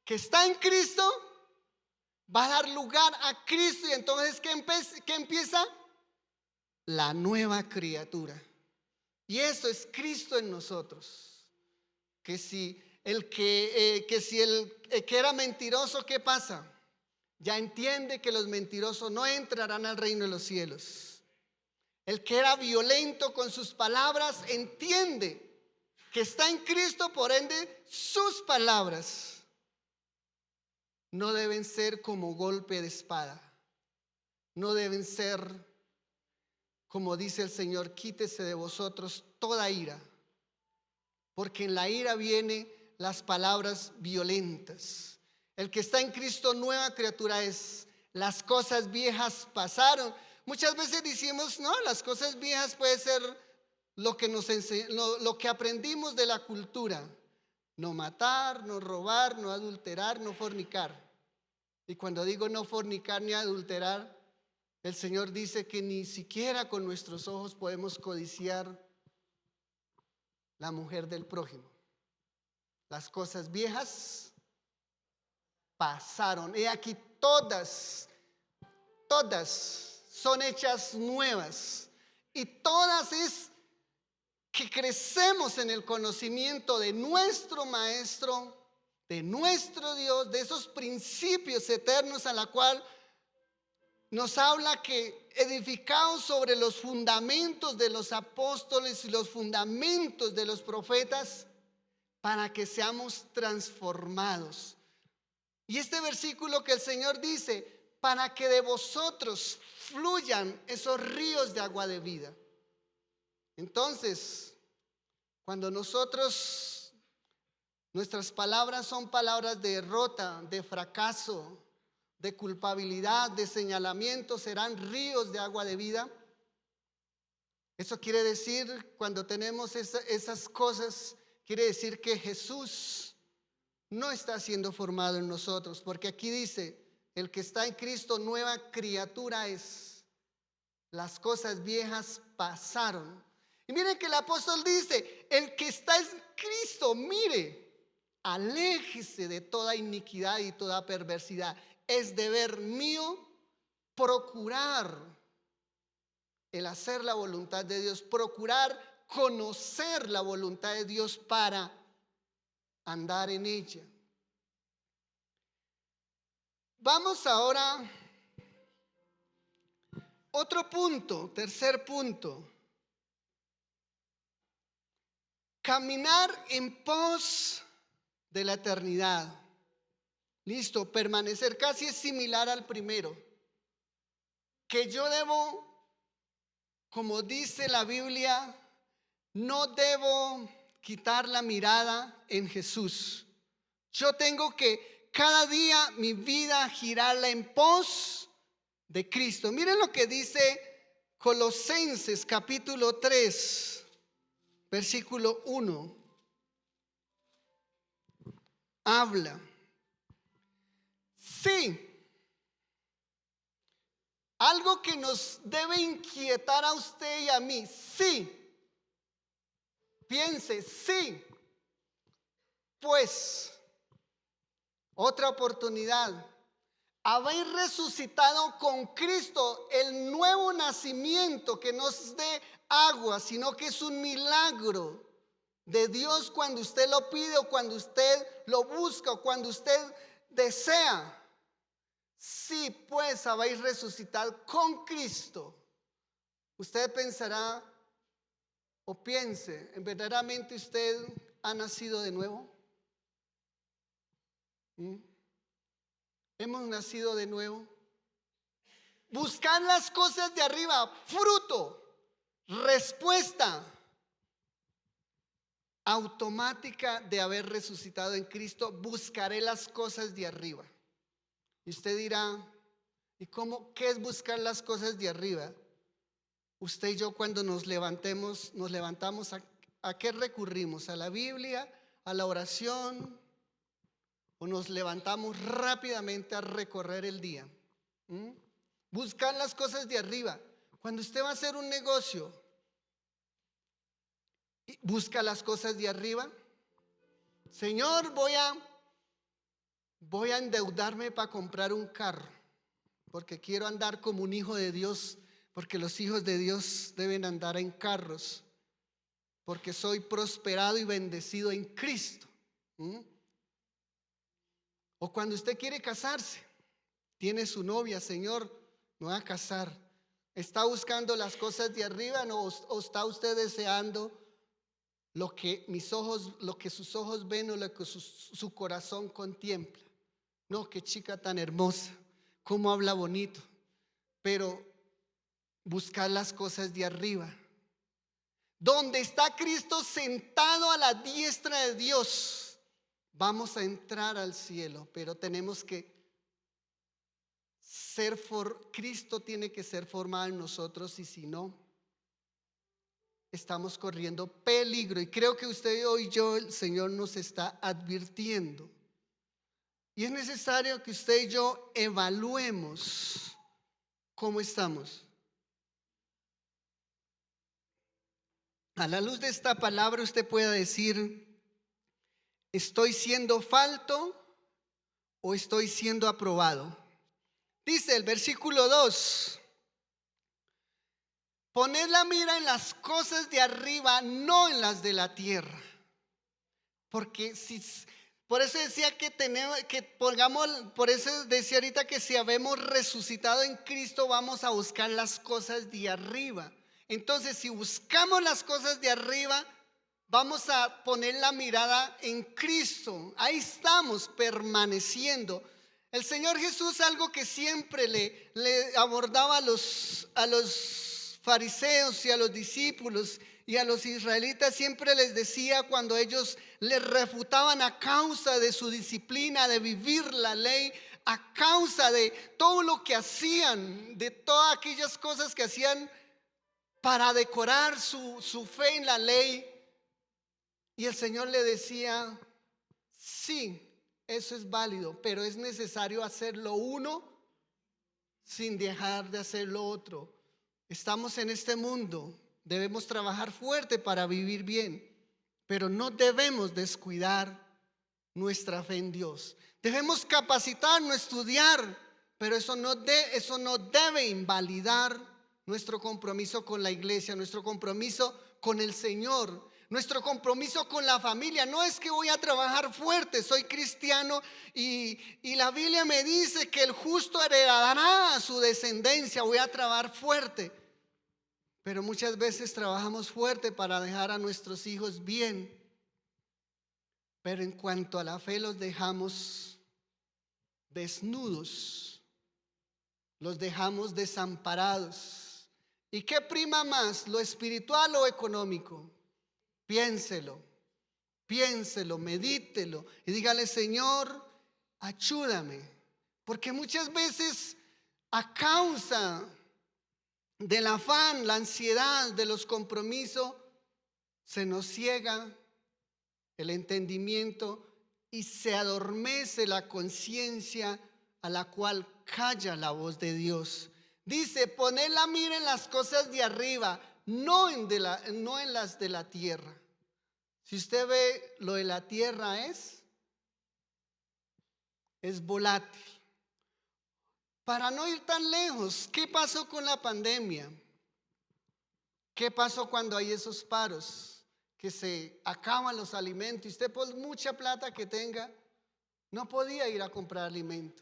que está en Cristo, va a dar lugar a Cristo. Y entonces, ¿qué empieza? La nueva criatura. Y eso es Cristo en nosotros. Que si el que era mentiroso, ¿qué pasa? Ya entiende que los mentirosos no entrarán al reino de los cielos. El que era violento con sus palabras entiende que está en Cristo, por ende sus palabras no deben ser como golpe de espada. No deben ser, como dice el Señor, quítese de vosotros toda ira, porque en la ira vienen las palabras violentas. El que está en Cristo, nueva criatura es. Las cosas viejas pasaron. Muchas veces decimos, no, las cosas viejas puede ser lo que lo que aprendimos de la cultura. No matar, no robar, no adulterar, no fornicar. Y cuando digo no fornicar ni adulterar, el Señor dice que ni siquiera con nuestros ojos podemos codiciar la mujer del prójimo. Las cosas viejas pasaron. He aquí todas son hechas nuevas. Y todas es que crecemos en el conocimiento de nuestro Maestro, de nuestro Dios, de esos principios eternos a la cual nos habla que edificados sobre los fundamentos de los apóstoles y los fundamentos de los profetas, para que seamos transformados. Y este versículo que el Señor dice, para que de vosotros fluyan esos ríos de agua de vida. Entonces, cuando nuestras palabras son palabras de derrota, de fracaso, de culpabilidad, de señalamiento, serán ríos de agua de vida. Eso quiere decir, cuando tenemos esas cosas, quiere decir que Jesús no está siendo formado en nosotros, porque aquí dice, el que está en Cristo, nueva criatura es. Las cosas viejas pasaron. Y miren que el apóstol dice, el que está en Cristo, mire, aléjese de toda iniquidad y toda perversidad. Es deber mío procurar el hacer la voluntad de Dios, procurar conocer la voluntad de Dios para andar en ella. Vamos ahora, otro punto, tercer punto. Caminar en pos de la eternidad. Listo, permanecer casi es similar al primero. Que yo debo, como dice la Biblia, no debo quitar la mirada en Jesús. Yo tengo que cada día mi vida girarla en pos de Cristo. Miren lo que dice Colosenses capítulo 3, versículo 1. Habla. Sí. Algo que nos debe inquietar a usted y a mí. Sí. Piense, sí. Pues, otra oportunidad. Habéis resucitado con Cristo, el nuevo nacimiento que no es de agua, sino que es un milagro de Dios cuando usted lo pide o cuando usted lo busca o cuando usted desea. Sí, pues habéis resucitado con Cristo. Usted pensará o piense, ¿verdaderamente usted ha nacido de nuevo? ¿Hemos nacido de nuevo? Buscar las cosas de arriba, fruto, respuesta automática de haber resucitado en Cristo. Buscaré las cosas de arriba. Y usted dirá, ¿y qué es buscar las cosas de arriba? Usted y yo cuando nos levantamos, ¿a qué recurrimos? ¿A la Biblia? ¿A la oración? ¿O nos levantamos rápidamente a recorrer el día? Buscar las cosas de arriba. Cuando usted va a hacer un negocio, busca las cosas de arriba. Señor, voy a endeudarme para comprar un carro, porque quiero andar como un hijo de Dios, porque los hijos de Dios deben andar en carros, porque soy prosperado y bendecido en Cristo. O cuando usted quiere casarse, tiene su novia, Señor, me voy a casar. ¿Está buscando las cosas de arriba o está usted deseando lo que sus ojos ven o lo que su corazón contempla? No, qué chica tan hermosa, cómo habla bonito, pero buscar las cosas de arriba. Donde está Cristo sentado a la diestra de Dios, vamos a entrar al cielo, pero tenemos que Cristo tiene que ser formado en nosotros, y si no, estamos corriendo peligro. Y creo que usted y yo, el Señor nos está advirtiendo. Y es necesario que usted y yo evaluemos cómo estamos. A la luz de esta palabra usted puede decir, ¿estoy siendo falto o estoy siendo aprobado? Dice el versículo 2, poned la mira en las cosas de arriba, no en las de la tierra. Porque por eso decía por eso decía ahorita que si habemos resucitado en Cristo, vamos a buscar las cosas de arriba. Entonces, si buscamos las cosas de arriba, vamos a poner la mirada en Cristo. Ahí estamos permaneciendo. El Señor Jesús, algo que siempre le abordaba a los fariseos y a los discípulos y a los israelitas, siempre les decía cuando ellos les refutaban a causa de su disciplina, de vivir la ley, a causa de todo lo que hacían, de todas aquellas cosas que hacían para decorar su fe en la ley. Y el Señor le decía, sí, eso es válido, pero es necesario hacer lo uno sin dejar de hacer lo otro. Estamos en este mundo, debemos trabajar fuerte para vivir bien, pero no debemos descuidar nuestra fe en Dios. Debemos capacitarnos, estudiar, pero eso no debe invalidar nuestro compromiso con la iglesia, nuestro compromiso con el Señor, nuestro compromiso con la familia. No es que voy a trabajar fuerte, soy cristiano y la Biblia me dice que el justo heredará a su descendencia. Voy a trabajar fuerte, pero muchas veces trabajamos fuerte para dejar a nuestros hijos bien, pero en cuanto a la fe los dejamos desnudos, los dejamos desamparados. ¿Y qué prima más, lo espiritual o económico? Piénselo. Piénselo, medítelo y dígale: Señor, ayúdame. Porque muchas veces, a causa del afán, la ansiedad, de los compromisos, se nos ciega el entendimiento y se adormece la conciencia, a la cual calla la voz de Dios. Dice: poned la mira en las cosas de arriba, no en las de la tierra. Si usted ve, lo de la tierra es volátil. Para no ir tan lejos, ¿qué pasó con la pandemia? ¿Qué pasó cuando hay esos paros? Que se acaban los alimentos y usted, por mucha plata que tenga, no podía ir a comprar alimento.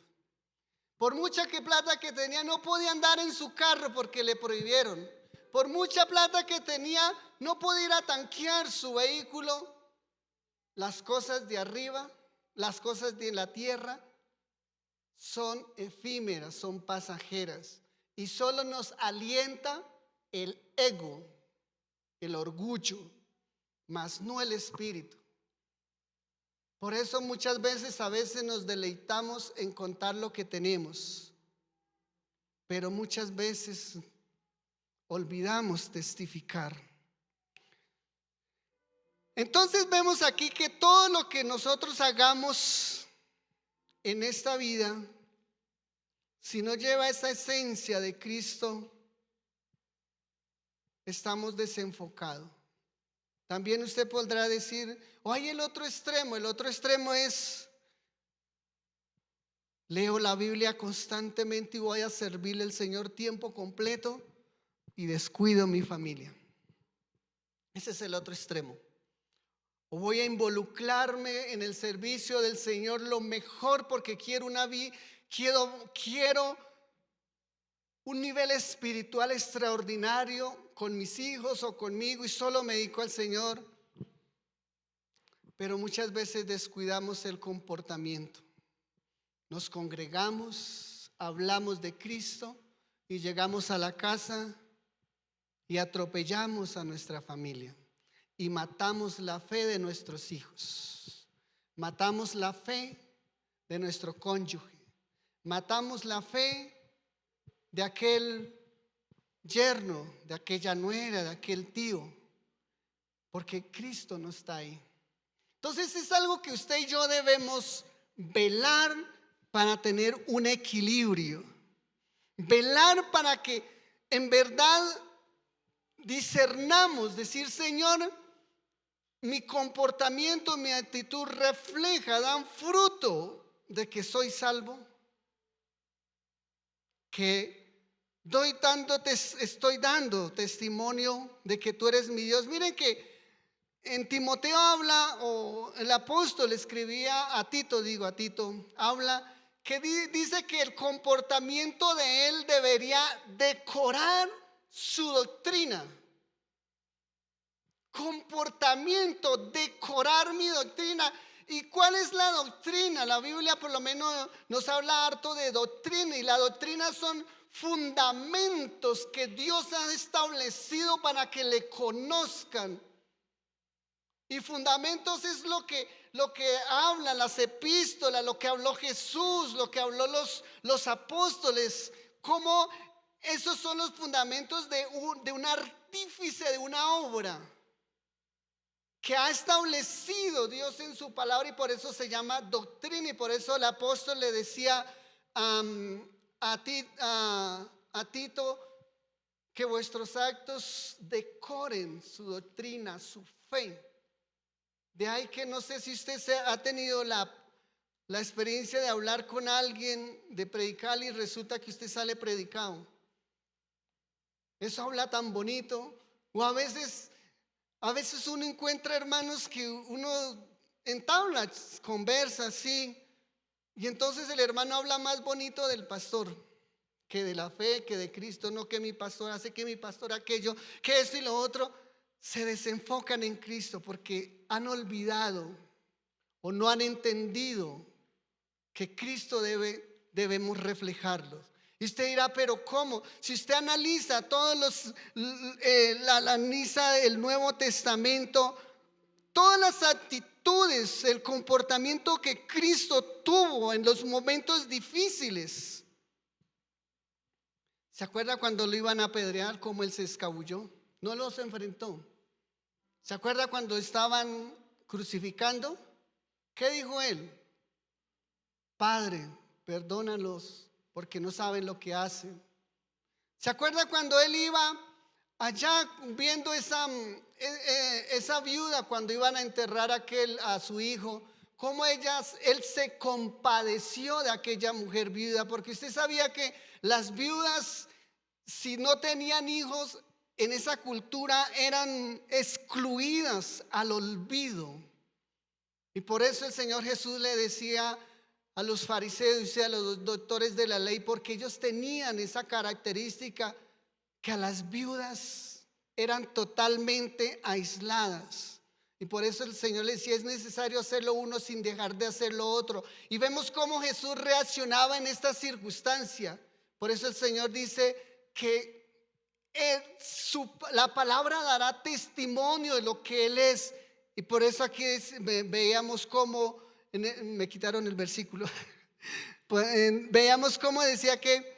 Por mucha plata que tenía, no podía andar en su carro porque le prohibieron. Por mucha plata que tenía, no podía ir a tanquear su vehículo. Las cosas de arriba, las cosas de la tierra son efímeras, son pasajeras, y solo nos alienta el ego, el orgullo, mas no el espíritu. Por eso muchas veces, a veces nos deleitamos en contar lo que tenemos, pero muchas veces olvidamos testificar. Entonces vemos aquí que todo lo que nosotros hagamos en esta vida, si no lleva esa esencia de Cristo, estamos desenfocados. También usted podrá decir: o hay el otro extremo es: leo la Biblia constantemente y voy a servirle al Señor tiempo completo y descuido mi familia. Ese es el otro extremo. O voy a involucrarme en el servicio del Señor lo mejor porque quiero un nivel espiritual extraordinario con mis hijos o conmigo, y solo me dedico al Señor. Pero muchas veces descuidamos el comportamiento. Nos congregamos, hablamos de Cristo y llegamos a la casa y atropellamos a nuestra familia. Y matamos la fe de nuestros hijos, matamos la fe de nuestro cónyuge, matamos la fe de aquel yerno, de aquella nuera, de aquel tío, porque Cristo no está ahí. Entonces es algo que usted y yo debemos velar para tener un equilibrio, velar para que en verdad discernamos, decir: Señor, mi comportamiento, mi actitud refleja, dan fruto de que soy salvo, que estoy dando testimonio de que tú eres mi Dios. Miren que en Timoteo habla, o el apóstol escribía a Tito, habla que dice que el comportamiento de él debería decorar su doctrina. Comportamiento, decorar mi doctrina. ¿Y cuál es la doctrina? La Biblia por lo menos nos habla harto de doctrina, y la doctrina son fundamentos que Dios ha establecido para que le conozcan. Y fundamentos es lo que hablan las epístolas, lo que habló Jesús, lo que habló los apóstoles, como esos son los fundamentos de un artífice de una obra que ha establecido Dios en su palabra, y por eso se llama doctrina. Y por eso el apóstol le decía a Tito que vuestros actos decoren su doctrina, su fe. De ahí que no sé si usted ha tenido la experiencia de hablar con alguien, de predicar, y resulta que usted sale predicado. Eso habla tan bonito. O a veces uno encuentra hermanos que uno entabla conversa así, y entonces el hermano habla más bonito del pastor que de la fe, que de Cristo. No, que mi pastor hace, que mi pastor aquello, que esto y lo otro. Se desenfocan en Cristo porque han olvidado o no han entendido que Cristo debemos reflejarlo. Y usted dirá: pero ¿cómo? Si usted analiza analiza el Nuevo Testamento, todas las actitudes, el comportamiento que Cristo tuvo en los momentos difíciles. ¿Se acuerda cuando lo iban a apedrear, cómo él se escabulló? No los enfrentó. ¿Se acuerda cuando estaban crucificando? ¿Qué dijo él? Padre, perdónalos porque no saben lo que hacen. ¿Se acuerda cuando él iba allá viendo esa viuda cuando iban a enterrar a su hijo? Cómo él se compadeció de aquella mujer viuda, porque usted sabía que las viudas, si no tenían hijos en esa cultura, eran excluidas al olvido. Y por eso el Señor Jesús le decía a los fariseos y a los doctores de la ley, porque ellos tenían esa característica, que a las viudas eran totalmente aisladas. Y por eso el Señor le decía, es necesario hacerlo uno sin dejar de hacer lo otro. Y vemos cómo Jesús reaccionaba en esta circunstancia. Por eso el Señor dice que la palabra dará testimonio de lo que Él es. Y por eso aquí veíamos cómo, me quitaron el versículo, veíamos cómo decía que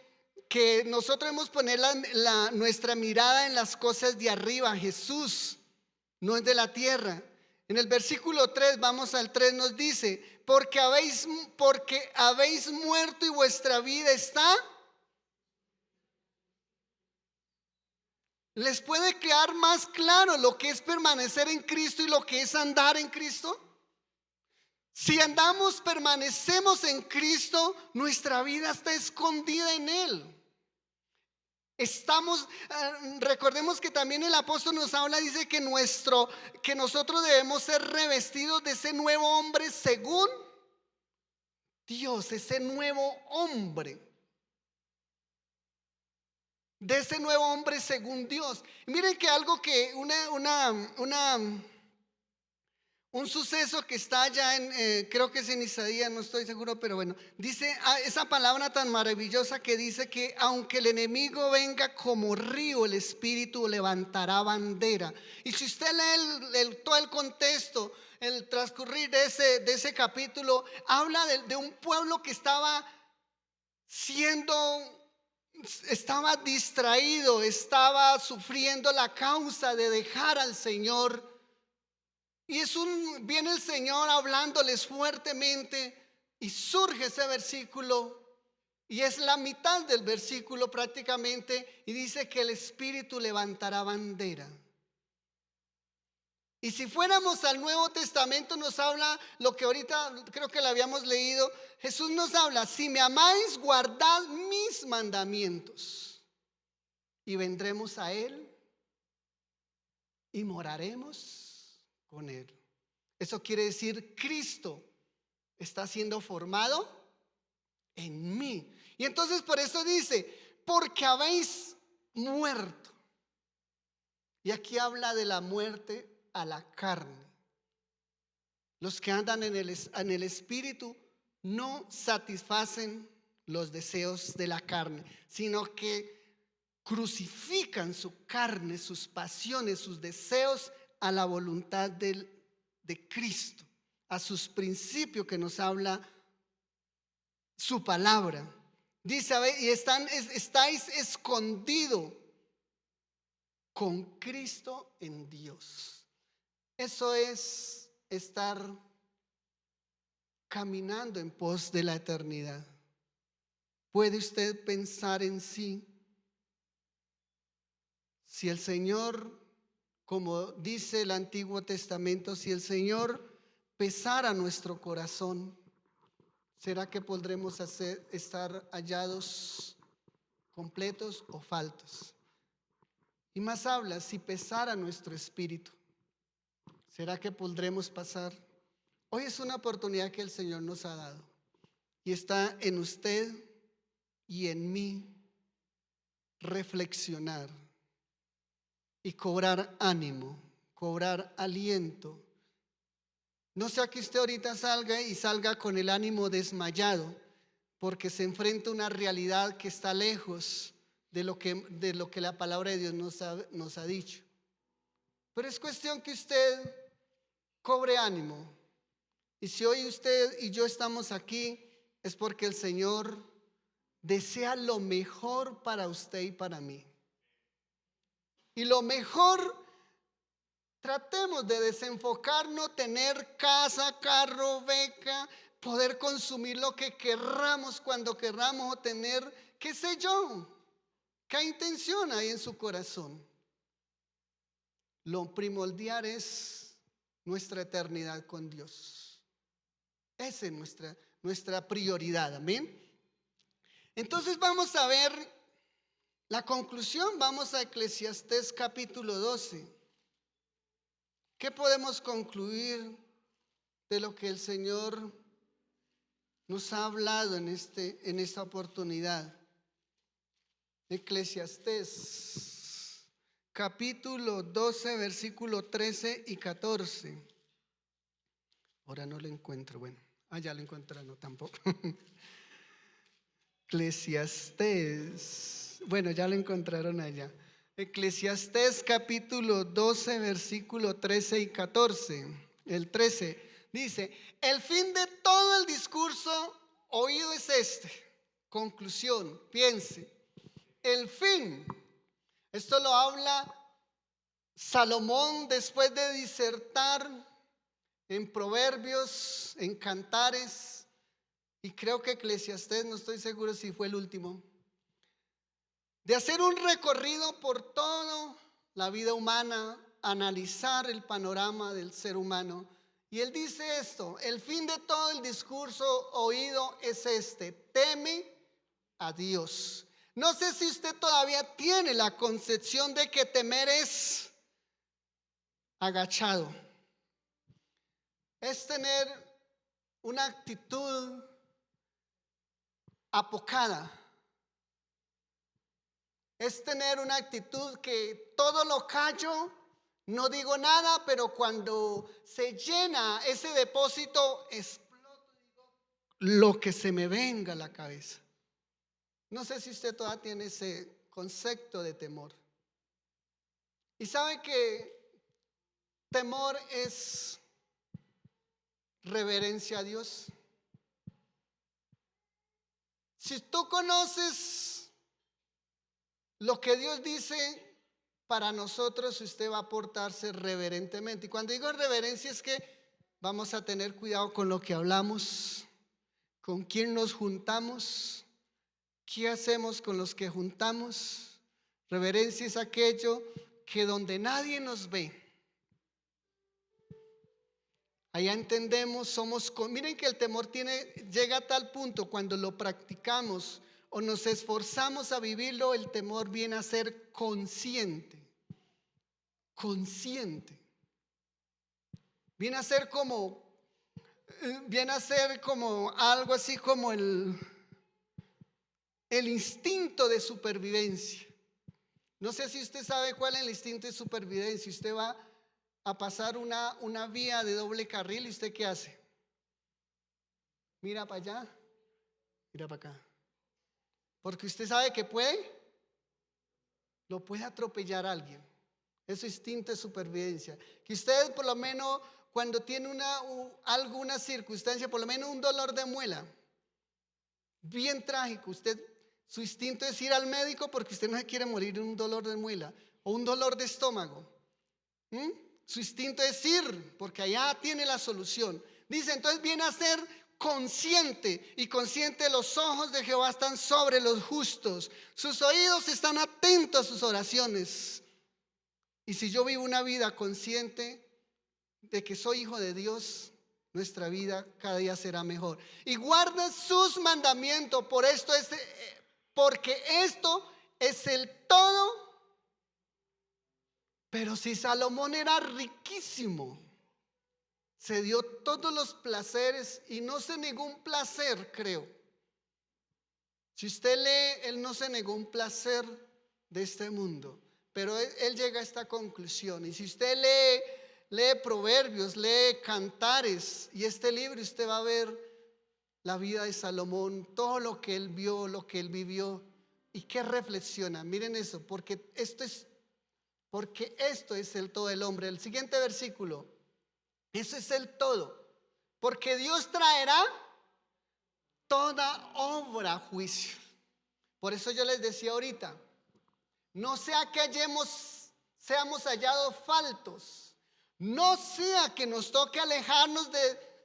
nosotros debemos poner nuestra mirada en las cosas de arriba. Jesús no es de la tierra. En el versículo 3, vamos al 3, nos dice, porque habéis muerto y vuestra vida está. ¿Les puede quedar más claro lo que es permanecer en Cristo y lo que es andar en Cristo? Si permanecemos en Cristo, nuestra vida está escondida en Él. Recordemos que también el apóstol nos habla, dice que nosotros debemos ser revestidos de ese nuevo hombre según Dios, ese nuevo hombre. De ese nuevo hombre según Dios. Miren que algo que un suceso que está allá creo que es en Isaías, no estoy seguro, pero bueno, dice esa palabra tan maravillosa que dice que aunque el enemigo venga como río, el Espíritu levantará bandera. Y si usted lee todo el contexto, el transcurrir de ese capítulo, habla de un pueblo que estaba distraído, estaba sufriendo la causa de dejar al Señor. Y viene el Señor hablándoles fuertemente y surge ese versículo, y es la mitad del versículo prácticamente, y dice que el Espíritu levantará bandera. Y si fuéramos al Nuevo Testamento, nos habla lo que ahorita creo que lo habíamos leído. Jesús nos habla, si me amáis, guardad mis mandamientos, y vendremos a Él y moraremos con Él. Eso quiere decir, Cristo está siendo formado en mí. Y entonces por eso dice, porque habéis muerto. Y aquí habla de la muerte a la carne. Los que andan en el Espíritu no satisfacen los deseos de la carne, sino que crucifican su carne, sus pasiones, sus deseos a la voluntad de Cristo, a sus principios que nos habla su palabra. Dice, y estáis escondidos con Cristo en Dios. Eso es estar caminando en pos de la eternidad. ¿Puede usted pensar en sí? Si el Señor, como dice el Antiguo Testamento, si el Señor pesara nuestro corazón, ¿será que podremos estar hallados completos o faltos? Y más habla, si pesara nuestro espíritu, ¿será que podremos pasar? Hoy es una oportunidad que el Señor nos ha dado, y está en usted y en mí reflexionar y cobrar ánimo, cobrar aliento. No sea que usted ahorita salga con el ánimo desmayado, porque se enfrenta a una realidad que está lejos de lo que la palabra de Dios nos ha dicho. Pero es cuestión que usted cobre ánimo. Y si hoy usted y yo estamos aquí, es porque el Señor desea lo mejor para usted y para mí. Y lo mejor, tratemos de desenfocarnos, tener casa, carro, beca, poder consumir lo que querramos cuando querramos, o tener, qué sé yo, qué intención hay en su corazón. Lo primordial es nuestra eternidad con Dios. Esa es nuestra prioridad, amén. Entonces vamos a ver la conclusión. Vamos a Eclesiastés capítulo 12. ¿Qué podemos concluir de lo que el Señor nos ha hablado en esta oportunidad? Eclesiastés capítulo 12, versículo 13 y 14. Ahora no lo encuentro. Bueno, ya lo encontré, no tampoco. Eclesiastés. Bueno, ya lo encontraron allá. Eclesiastés capítulo 12, versículo 13 y 14. El 13 dice: el fin de todo el discurso oído es este. Conclusión, piense. El fin. Esto lo habla Salomón después de disertar en Proverbios, en Cantares, y creo que Eclesiastés, no estoy seguro si fue el último, de hacer un recorrido por toda la vida humana, analizar el panorama del ser humano. Y él dice esto: el fin de todo el discurso oído es este: teme a Dios. No sé si usted todavía tiene la concepción de que temer es agachado, es tener una actitud apocada, es tener una actitud que todo lo callo, no digo nada, pero cuando se llena ese depósito, exploto, digo lo que se me venga a la cabeza. No sé si usted todavía tiene ese concepto de temor. Y sabe que temor es reverencia a Dios. Si tú conoces lo que Dios dice para nosotros, usted va a portarse reverentemente. Y cuando digo reverencia es que vamos a tener cuidado con lo que hablamos, con quién nos juntamos, qué hacemos con los que juntamos. Reverencia es aquello que donde nadie nos ve, allá entendemos, miren que el temor llega a tal punto cuando lo practicamos o nos esforzamos a vivirlo, el temor viene a ser consciente. Viene a ser como algo así como el instinto de supervivencia. No sé si usted sabe cuál es el instinto de supervivencia. Usted va a pasar una vía de doble carril y usted ¿qué hace? Mira para allá, mira para acá, porque usted sabe que lo puede atropellar a alguien. Es su instinto de supervivencia. Que usted por lo menos cuando tiene alguna circunstancia, por lo menos un dolor de muela bien trágico, su instinto es ir al médico porque usted no se quiere morir de un dolor de muela o un dolor de estómago. Su instinto es ir porque allá tiene la solución. Dice, entonces viene a ser consciente, y consciente: los ojos de Jehová están sobre los justos, sus oídos están atentos a sus oraciones. Y si yo vivo una vida consciente de que soy hijo de Dios, nuestra vida cada día será mejor. Y guarda sus mandamientos, porque esto es el todo. Pero si Salomón era riquísimo, se dio todos los placeres y no se negó un placer, creo. Si usted lee, él no se negó un placer de este mundo, pero él llega a esta conclusión. Y si usted lee Proverbios, lee Cantares y este libro, usted va a ver la vida de Salomón, todo lo que él vio, lo que él vivió y que reflexiona. Miren eso, porque esto es el todo del hombre. El siguiente versículo, Ese es el todo. Porque Dios traerá toda obra a juicio. Por eso yo les decía ahorita, no sea que seamos hallados faltos, no sea que nos toque alejarnos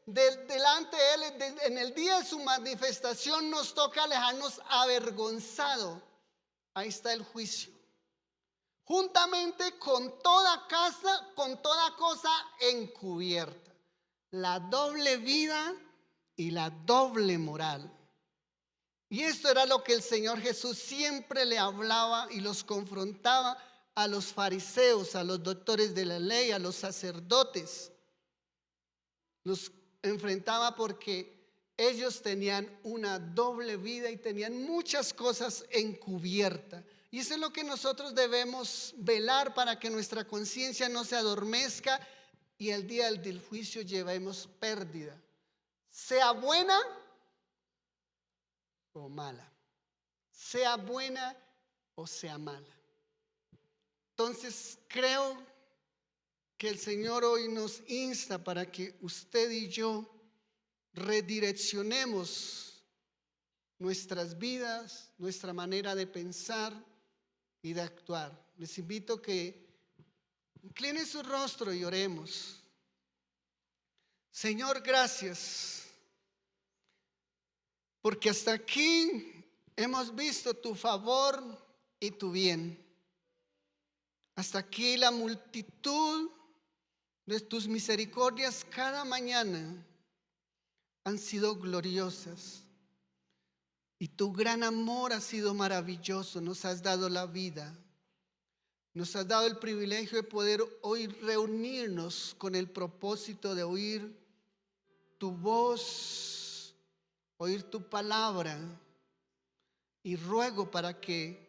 delante de Él, en el día de su manifestación nos toca alejarnos avergonzados. Ahí está el juicio. Juntamente con toda cosa encubierta, la doble vida y la doble moral. Y esto era lo que el Señor Jesús siempre le hablaba y los confrontaba a los fariseos, a los doctores de la ley, a los sacerdotes. Los enfrentaba porque ellos tenían una doble vida y tenían muchas cosas encubiertas. Y eso es lo que nosotros debemos velar, para que nuestra conciencia no se adormezca y el día del juicio llevemos pérdida, sea buena o mala, sea buena o sea mala. Entonces creo que el Señor hoy nos insta para que usted y yo redireccionemos nuestras vidas, nuestra manera de pensar y de actuar. Les invito a que inclinen su rostro y oremos. Señor, gracias, porque hasta aquí hemos visto tu favor y tu bien. Hasta aquí la multitud de tus misericordias cada mañana han sido gloriosas. Y tu gran amor ha sido maravilloso. Nos has dado la vida. Nos has dado el privilegio de poder hoy reunirnos con el propósito de oír tu voz, oír tu palabra. Y ruego para que,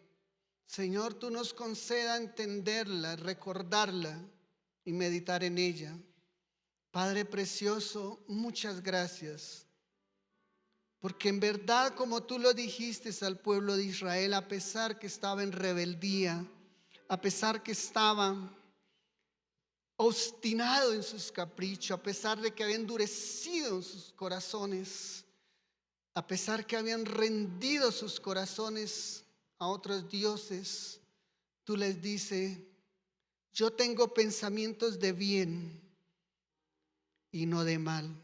Señor, tú nos conceda entenderla, recordarla y meditar en ella. Padre precioso, muchas gracias. Porque en verdad, como tú lo dijiste al pueblo de Israel, a pesar que estaba en rebeldía, a pesar que estaba obstinado en sus caprichos, a pesar de que había endurecido sus corazones, a pesar que habían rendido sus corazones a otros dioses, tú les dices: yo tengo pensamientos de bien y no de mal.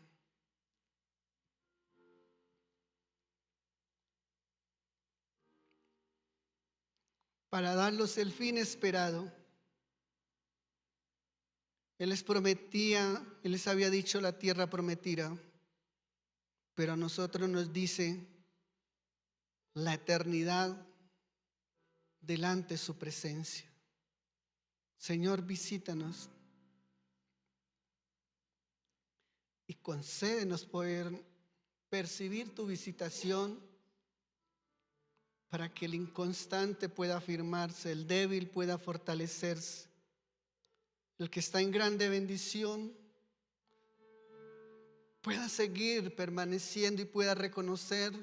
Para darlos el fin esperado. Él les prometía, Él les había dicho la tierra prometida, pero a nosotros nos dice la eternidad delante de su presencia. Señor, visítanos y concédenos poder percibir tu visitación, para que el inconstante pueda afirmarse, el débil pueda fortalecerse, el que está en grande bendición pueda seguir permaneciendo y pueda reconocer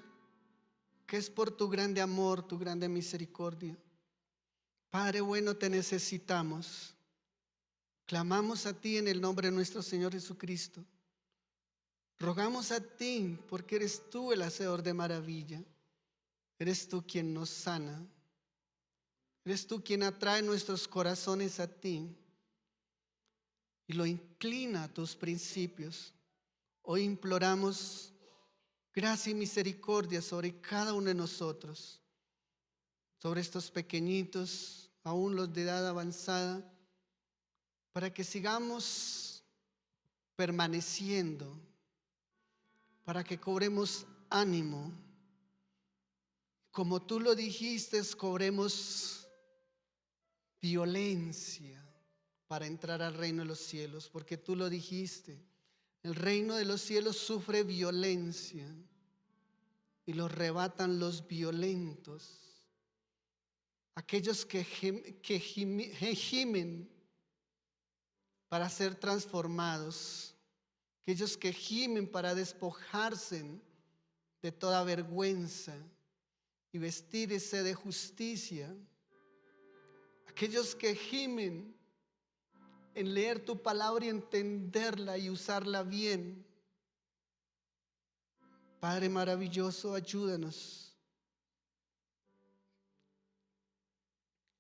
que es por tu grande amor, tu grande misericordia. Padre bueno, te necesitamos. Clamamos a ti en el nombre de nuestro Señor Jesucristo. Rogamos a ti porque eres tú el hacedor de maravilla. Eres tú quien nos sana. Eres tú quien atrae nuestros corazones a ti y lo inclina a tus principios. Hoy imploramos gracia y misericordia sobre cada uno de nosotros, sobre estos pequeñitos, aún los de edad avanzada, para que sigamos permaneciendo, para que cobremos ánimo. Como tú lo dijiste, cobremos violencia para entrar al reino de los cielos, porque tú lo dijiste. El reino de los cielos sufre violencia y lo arrebatan los violentos. Aquellos que gimen para ser transformados, aquellos que gimen para despojarse de toda vergüenza y vestirse de justicia, aquellos que gimen en leer tu palabra y entenderla y usarla bien. Padre maravilloso, ayúdanos.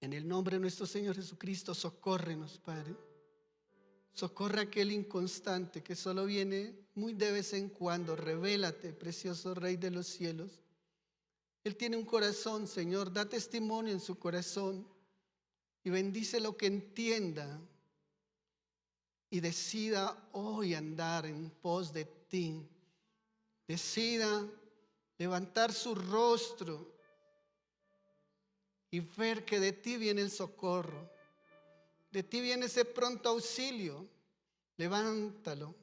En el nombre de nuestro Señor Jesucristo, socórrenos, Padre. Socorre a aquel inconstante que solo viene muy de vez en cuando. Revélate, precioso Rey de los cielos. Él tiene un corazón, Señor. Da testimonio en su corazón y bendice lo que entienda y decida hoy andar en pos de ti. Decida levantar su rostro y ver que de ti viene el socorro. De ti viene ese pronto auxilio. Levántalo.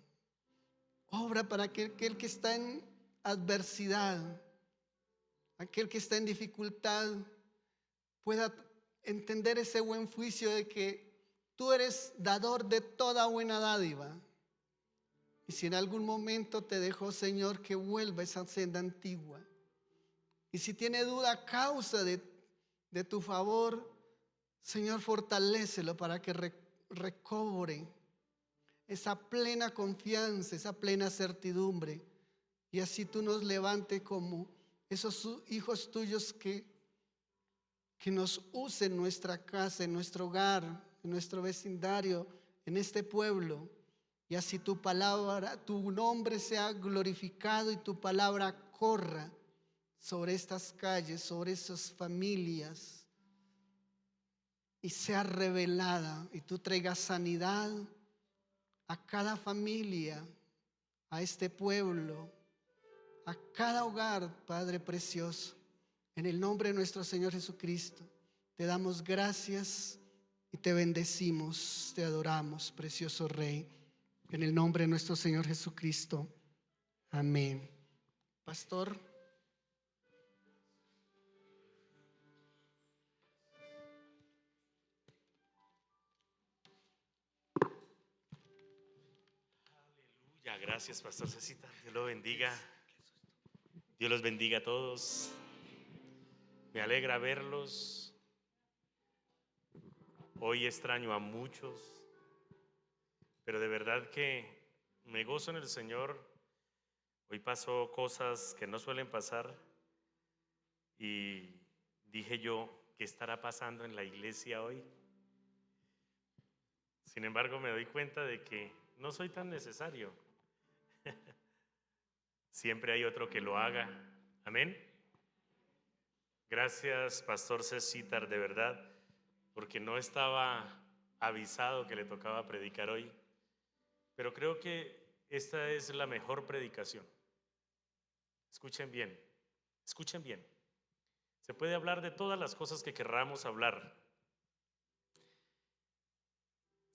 Obra para que aquel que está en adversidad, aquel que está en dificultad, pueda entender ese buen juicio de que tú eres dador de toda buena dádiva. Y si en algún momento te dejó, Señor, que vuelva a esa senda antigua. Y si tiene duda a causa de tu favor, Señor, fortalécelo para que recobre esa plena confianza, esa plena certidumbre. Y así tú nos levantes como esos hijos tuyos que nos usen en nuestra casa, en nuestro hogar, en nuestro vecindario, en este pueblo. Y así tu palabra, tu nombre sea glorificado y tu palabra corra sobre estas calles, sobre esas familias, y sea revelada y tú traigas sanidad a cada familia, a este pueblo, a cada hogar, Padre precioso. En el nombre de nuestro Señor Jesucristo, te damos gracias y te bendecimos, te adoramos, precioso Rey. En el nombre de nuestro Señor Jesucristo. Amén. Pastor. Aleluya, gracias, Pastor Cecita. Dios lo bendiga. Dios los bendiga a todos. Me alegra verlos. Hoy extraño a muchos, pero de verdad que me gozo en el Señor. Hoy pasó cosas que no suelen pasar y dije yo, ¿qué estará pasando en la iglesia hoy? Sin embargo, me doy cuenta de que no soy tan necesario. Siempre hay otro que lo haga. Amén. Gracias, Pastor Cecitar, de verdad, porque no estaba avisado que le tocaba predicar hoy, pero creo que esta es la mejor predicación. Escuchen bien, escuchen bien. Se puede hablar de todas las cosas que querramos hablar.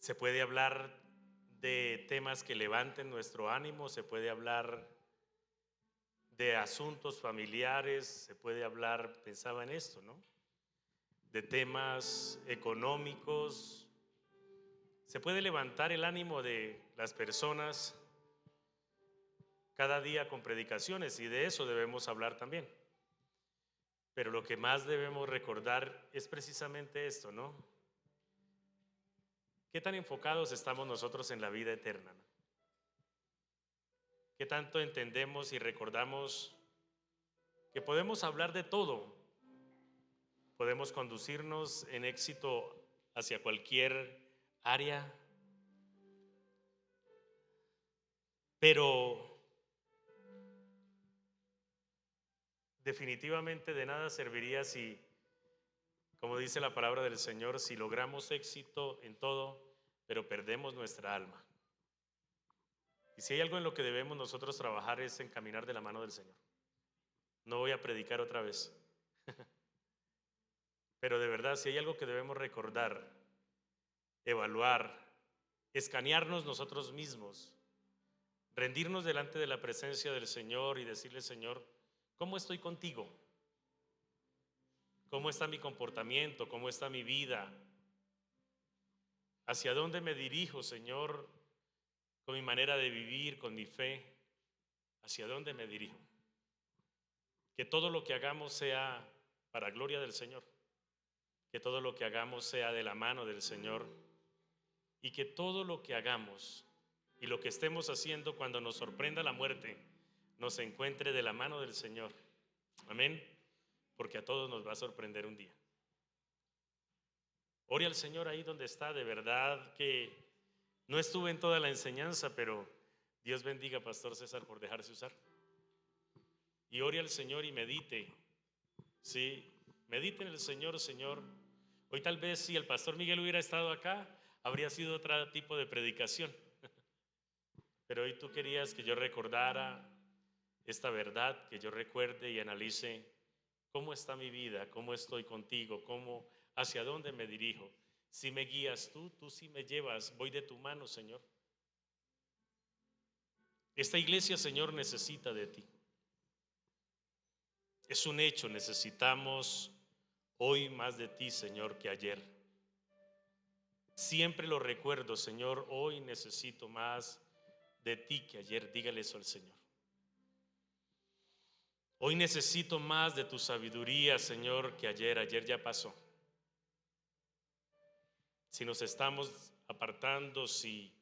Se puede hablar de temas que levanten nuestro ánimo, se puede hablar de asuntos familiares, se puede hablar, pensaba en esto, ¿no? De temas económicos. Se puede levantar el ánimo de las personas cada día con predicaciones y de eso debemos hablar también. Pero lo que más debemos recordar es precisamente esto, ¿no? ¿Qué tan enfocados estamos nosotros en la vida eterna, ¿no? ¿Qué tanto entendemos y recordamos que podemos hablar de todo? Podemos conducirnos en éxito hacia cualquier área, pero definitivamente de nada serviría si, como dice la palabra del Señor, si logramos éxito en todo, pero perdemos nuestra alma. Y si hay algo en lo que debemos nosotros trabajar es en caminar de la mano del Señor. No voy a predicar otra vez. Pero de verdad, si hay algo que debemos recordar, evaluar, escanearnos nosotros mismos, rendirnos delante de la presencia del Señor y decirle: Señor, ¿cómo estoy contigo? ¿Cómo está mi comportamiento? ¿Cómo está mi vida? ¿Hacia dónde me dirijo, Señor, con mi manera de vivir, con mi fe? ¿Hacia dónde me dirijo? Que todo lo que hagamos sea para gloria del Señor. Que todo lo que hagamos sea de la mano del Señor. y que todo lo que hagamos y lo que estemos haciendo cuando nos sorprenda la muerte nos encuentre de la mano del Señor. Amén. Porque a todos nos va a sorprender un día. Ore al Señor ahí donde está. De verdad que no estuve en toda la enseñanza, pero Dios bendiga a Pastor César por dejarse usar. Y ore al Señor y medite. Sí, medite en el Señor, Señor. Hoy tal vez si el Pastor Miguel hubiera estado acá, habría sido otro tipo de predicación. Pero hoy tú querías que yo recordara esta verdad, que yo recuerde y analice cómo está mi vida, cómo estoy contigo, hacia dónde me dirijo. Si me guías tú sí me llevas, voy de tu mano, Señor. Esta iglesia, Señor, necesita de ti. Es un hecho, necesitamos hoy más de ti, Señor, que ayer. Siempre lo recuerdo, Señor, hoy necesito más de ti que ayer. Dígale eso al Señor. Hoy necesito más de tu sabiduría, Señor, que ayer. Ayer ya pasó. Si nos estamos apartando, si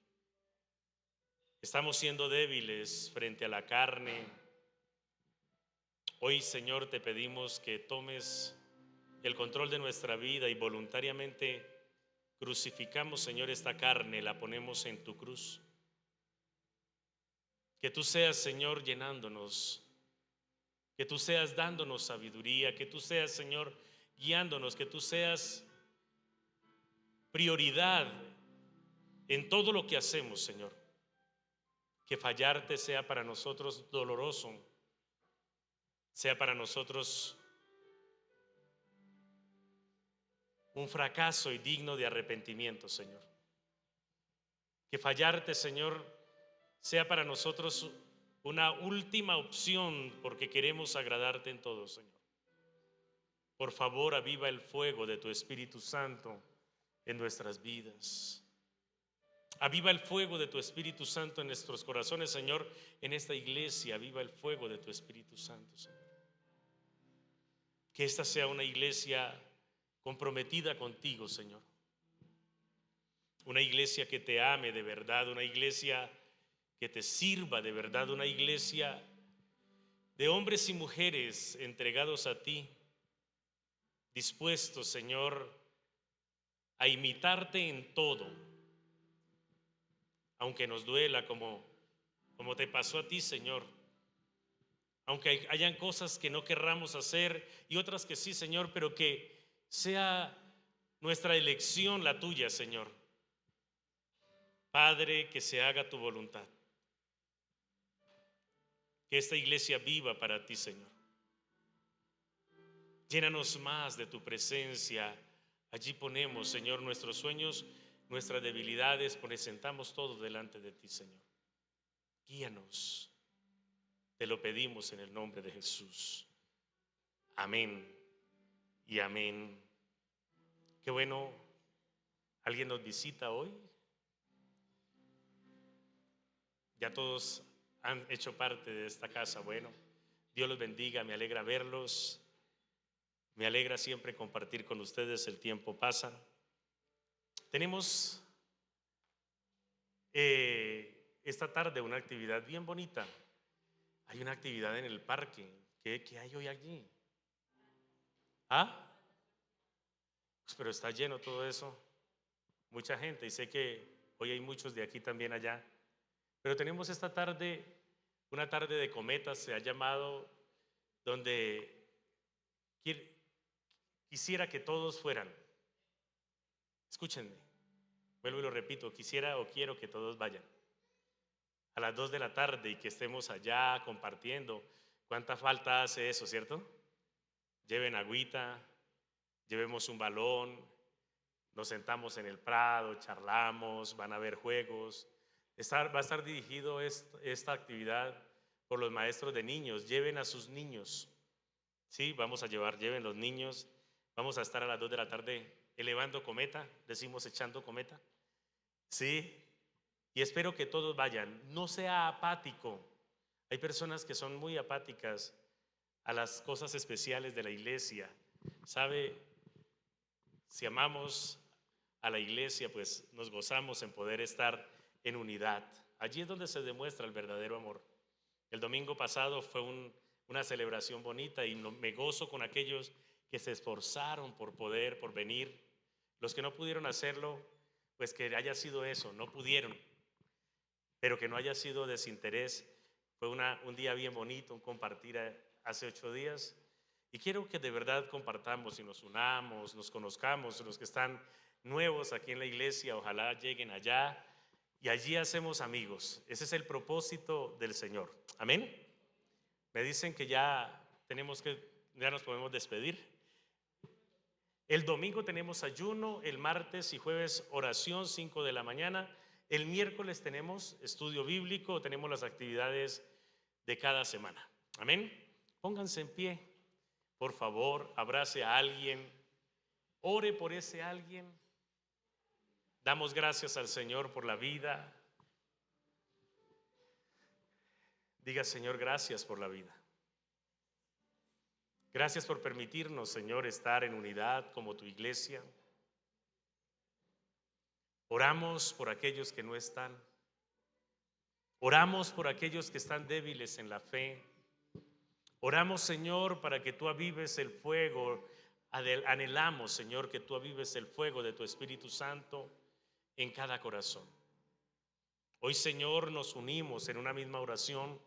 estamos siendo débiles frente a la carne, hoy, Señor, te pedimos que tomes el control de nuestra vida y voluntariamente crucificamos, Señor, esta carne, la ponemos en tu cruz. Que tú seas, Señor, llenándonos, que tú seas dándonos sabiduría, que tú seas, Señor, guiándonos, que tú seas prioridad en todo lo que hacemos, Señor. Que fallarte sea para nosotros doloroso, sea para nosotros un fracaso y digno de arrepentimiento, Señor. Que fallarte, Señor, sea para nosotros una última opción porque queremos agradarte en todo, Señor. Por favor, aviva el fuego de tu Espíritu Santo en nuestras vidas. Aviva el fuego de tu Espíritu Santo en nuestros corazones, Señor, en esta iglesia. Aviva el fuego de tu Espíritu Santo, Señor. Que esta sea una iglesia comprometida contigo, Señor. Una iglesia que te ame de verdad, una iglesia que te sirva de verdad, una iglesia de hombres y mujeres entregados a ti, dispuestos, Señor, a imitarte en todo, aunque nos duela como te pasó a ti, Señor. Aunque hayan cosas que no querramos hacer y otras que sí, Señor, pero que sea nuestra elección la tuya, Señor. Padre, que se haga tu voluntad. Que esta iglesia viva para ti, Señor. Llénanos más de tu presencia. Allí ponemos, Señor, nuestros sueños, nuestras debilidades, presentamos todo delante de ti, Señor. Guíanos. Te lo pedimos en el nombre de Jesús. Amén y amén. Qué bueno, ¿alguien nos visita hoy? Ya todos han hecho parte de esta casa. Bueno, Dios los bendiga, me alegra verlos. Me alegra siempre compartir con ustedes, el tiempo pasa. Tenemos esta tarde una actividad bien bonita. Hay una actividad en el parque. ¿Qué hay hoy allí? ¿Ah? Pues, pero está lleno todo eso. Mucha gente, y sé que hoy hay muchos de aquí también allá. Pero tenemos esta tarde, una tarde de cometas, se ha llamado, donde quisiera que todos fueran. Escúchenme, vuelvo y lo repito, quisiera o quiero que todos vayan a las 2 de la tarde y que estemos allá compartiendo. ¿Cuánta falta hace eso, cierto? Lleven agüita, llevemos un balón, nos sentamos en el prado, charlamos, van a haber juegos. Va a estar dirigido esta actividad por los maestros de niños. Lleven a sus niños. Sí, lleven los niños. Vamos a estar a las 2 de la tarde elevando cometa, decimos echando cometa. Sí, y espero que todos vayan. No sea apático. Hay personas que son muy apáticas a las cosas especiales de la iglesia. ¿Sabe? Si amamos a la iglesia, pues nos gozamos en poder estar en unidad. Allí es donde se demuestra el verdadero amor. El domingo pasado fue una celebración bonita y me gozo con aquellos que se esforzaron por venir. Los que no pudieron hacerlo, pues que haya sido eso, no pudieron, pero que no haya sido desinterés. Fue un día bien bonito, un compartir hace 8 días. Y quiero que de verdad compartamos y nos unamos, nos conozcamos. Los que están nuevos aquí en la iglesia, ojalá lleguen allá y allí hacemos amigos. Ese es el propósito del Señor. Amén. Me dicen que ya nos podemos despedir. El domingo tenemos ayuno, el martes y jueves oración 5 de la mañana. El miércoles tenemos estudio bíblico, tenemos las actividades de cada semana. Amén. Pónganse en pie, por favor, abrace a alguien, ore por ese alguien. Damos gracias al Señor por la vida. Diga: Señor, gracias por la vida. Gracias por permitirnos, Señor, estar en unidad como tu iglesia. Oramos por aquellos que no están. Oramos por aquellos que están débiles en la fe. Oramos, Señor, para que tú avives el fuego. Anhelamos, Señor, que tú avives el fuego de tu Espíritu Santo en cada corazón. Hoy, Señor, nos unimos en una misma oración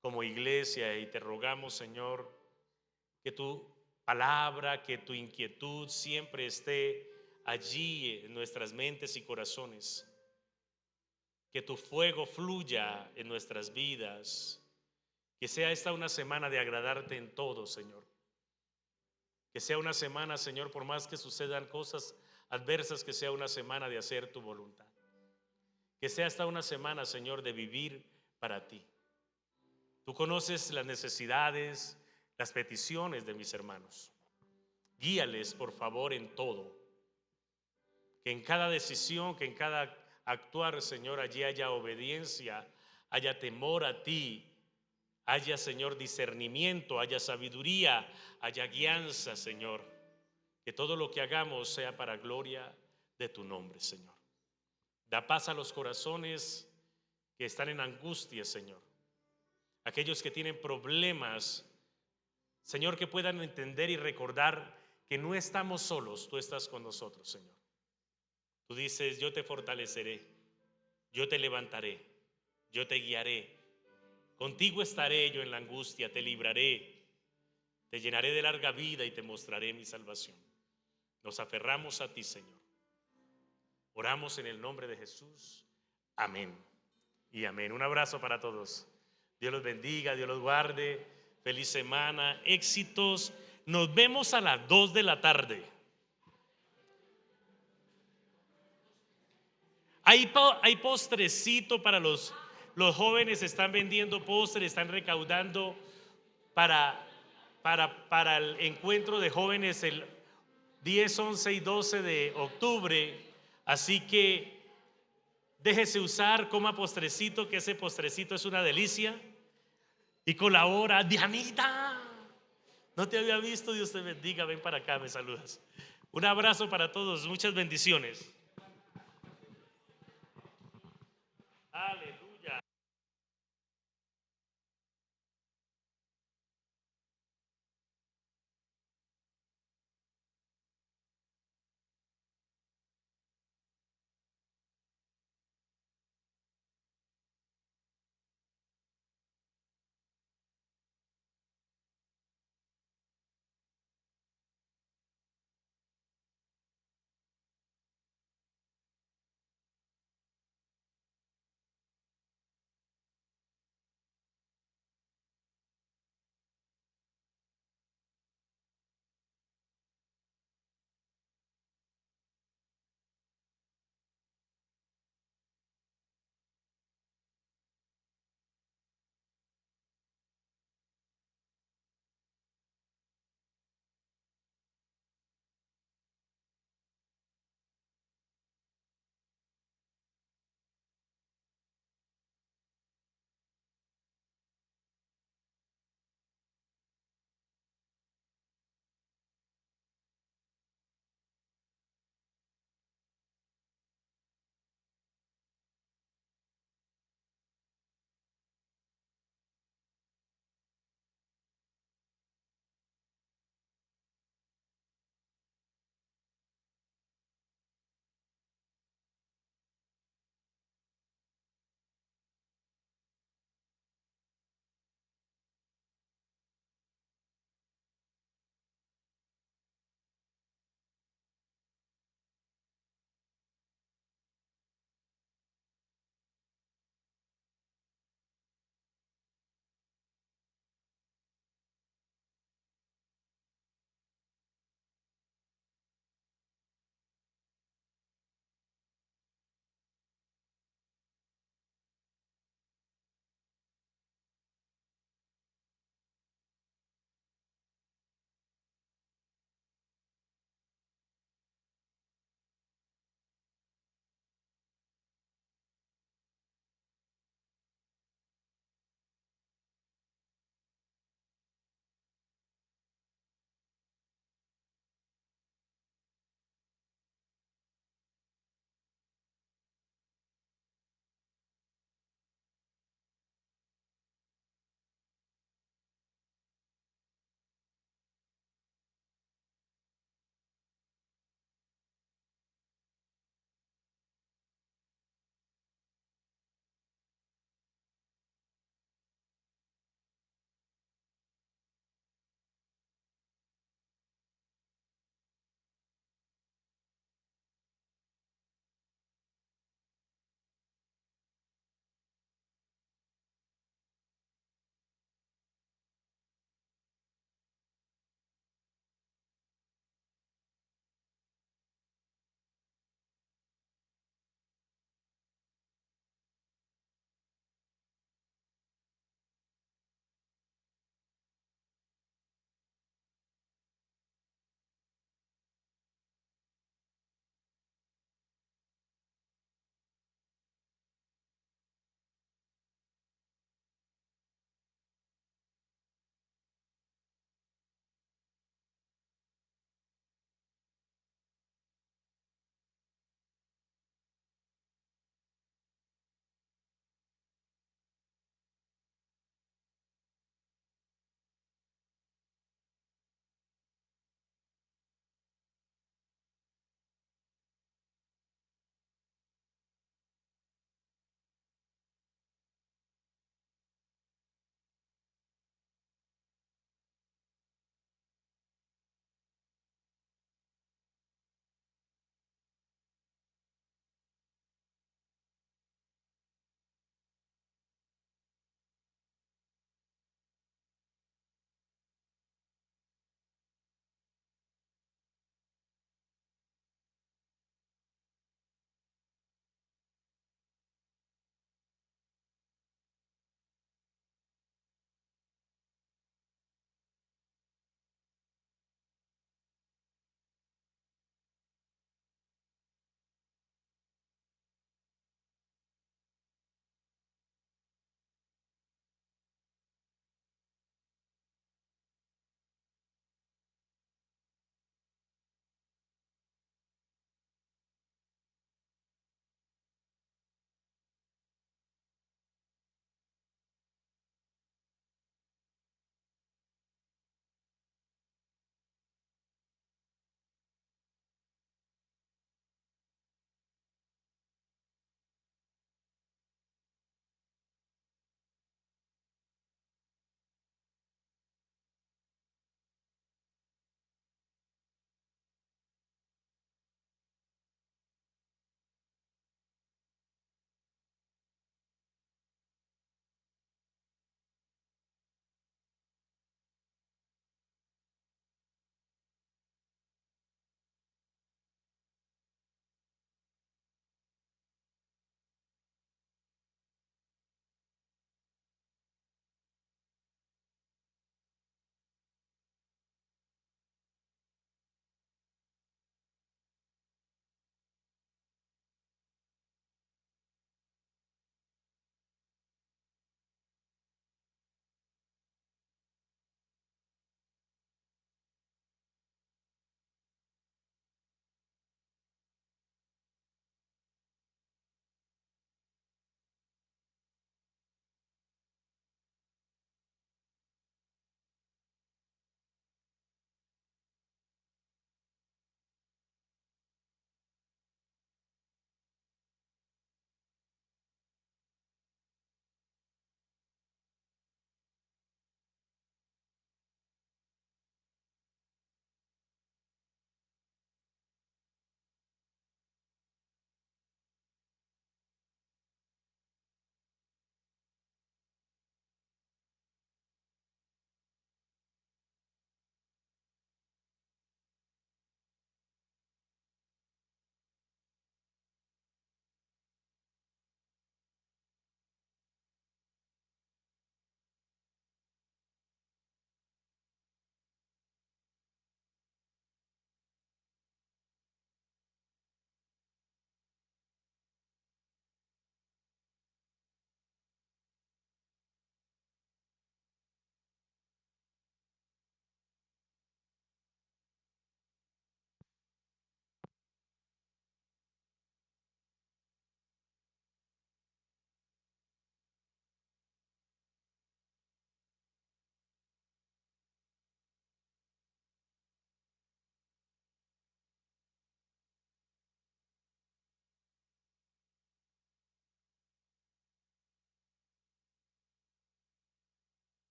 como iglesia y te rogamos, Señor, que tu palabra, que tu inquietud siempre esté allí en nuestras mentes y corazones. Que tu fuego fluya en nuestras vidas. Que sea esta una semana de agradarte en todo, Señor. Que sea una semana, Señor, por más que sucedan cosas adversas, que sea una semana de hacer tu voluntad. Que sea esta una semana, Señor, de vivir para ti. Tú conoces las necesidades, las peticiones de mis hermanos. Guíales, por favor, en todo. Que en cada decisión, que en cada actuar, Señor, allí haya obediencia, haya temor a ti, haya, Señor, discernimiento, haya sabiduría, haya guianza, Señor. Que todo lo que hagamos sea para gloria de tu nombre, Señor. Da paz a los corazones que están en angustia, Señor. Aquellos que tienen problemas, Señor, que puedan entender y recordar que no estamos solos, tú estás con nosotros, Señor. Tú dices: yo te fortaleceré, yo te levantaré, yo te guiaré. Contigo estaré yo en la angustia, te libraré, te llenaré de larga vida y te mostraré mi salvación. Nos aferramos a ti, Señor. Oramos en el nombre de Jesús. Amén y amén. Un abrazo para todos. Dios los bendiga, Dios los guarde. Feliz semana, éxitos. Nos vemos a las 2 de la tarde. Hay postrecito para los jóvenes, están vendiendo postres, están recaudando para el encuentro de jóvenes el 10, 11 y 12 de octubre. Así que déjese usar, coma postrecito, que ese postrecito es una delicia. Y colabora. Dianita, no te había visto, Dios te bendiga, ven para acá, me saludas. Un abrazo para todos, muchas bendiciones.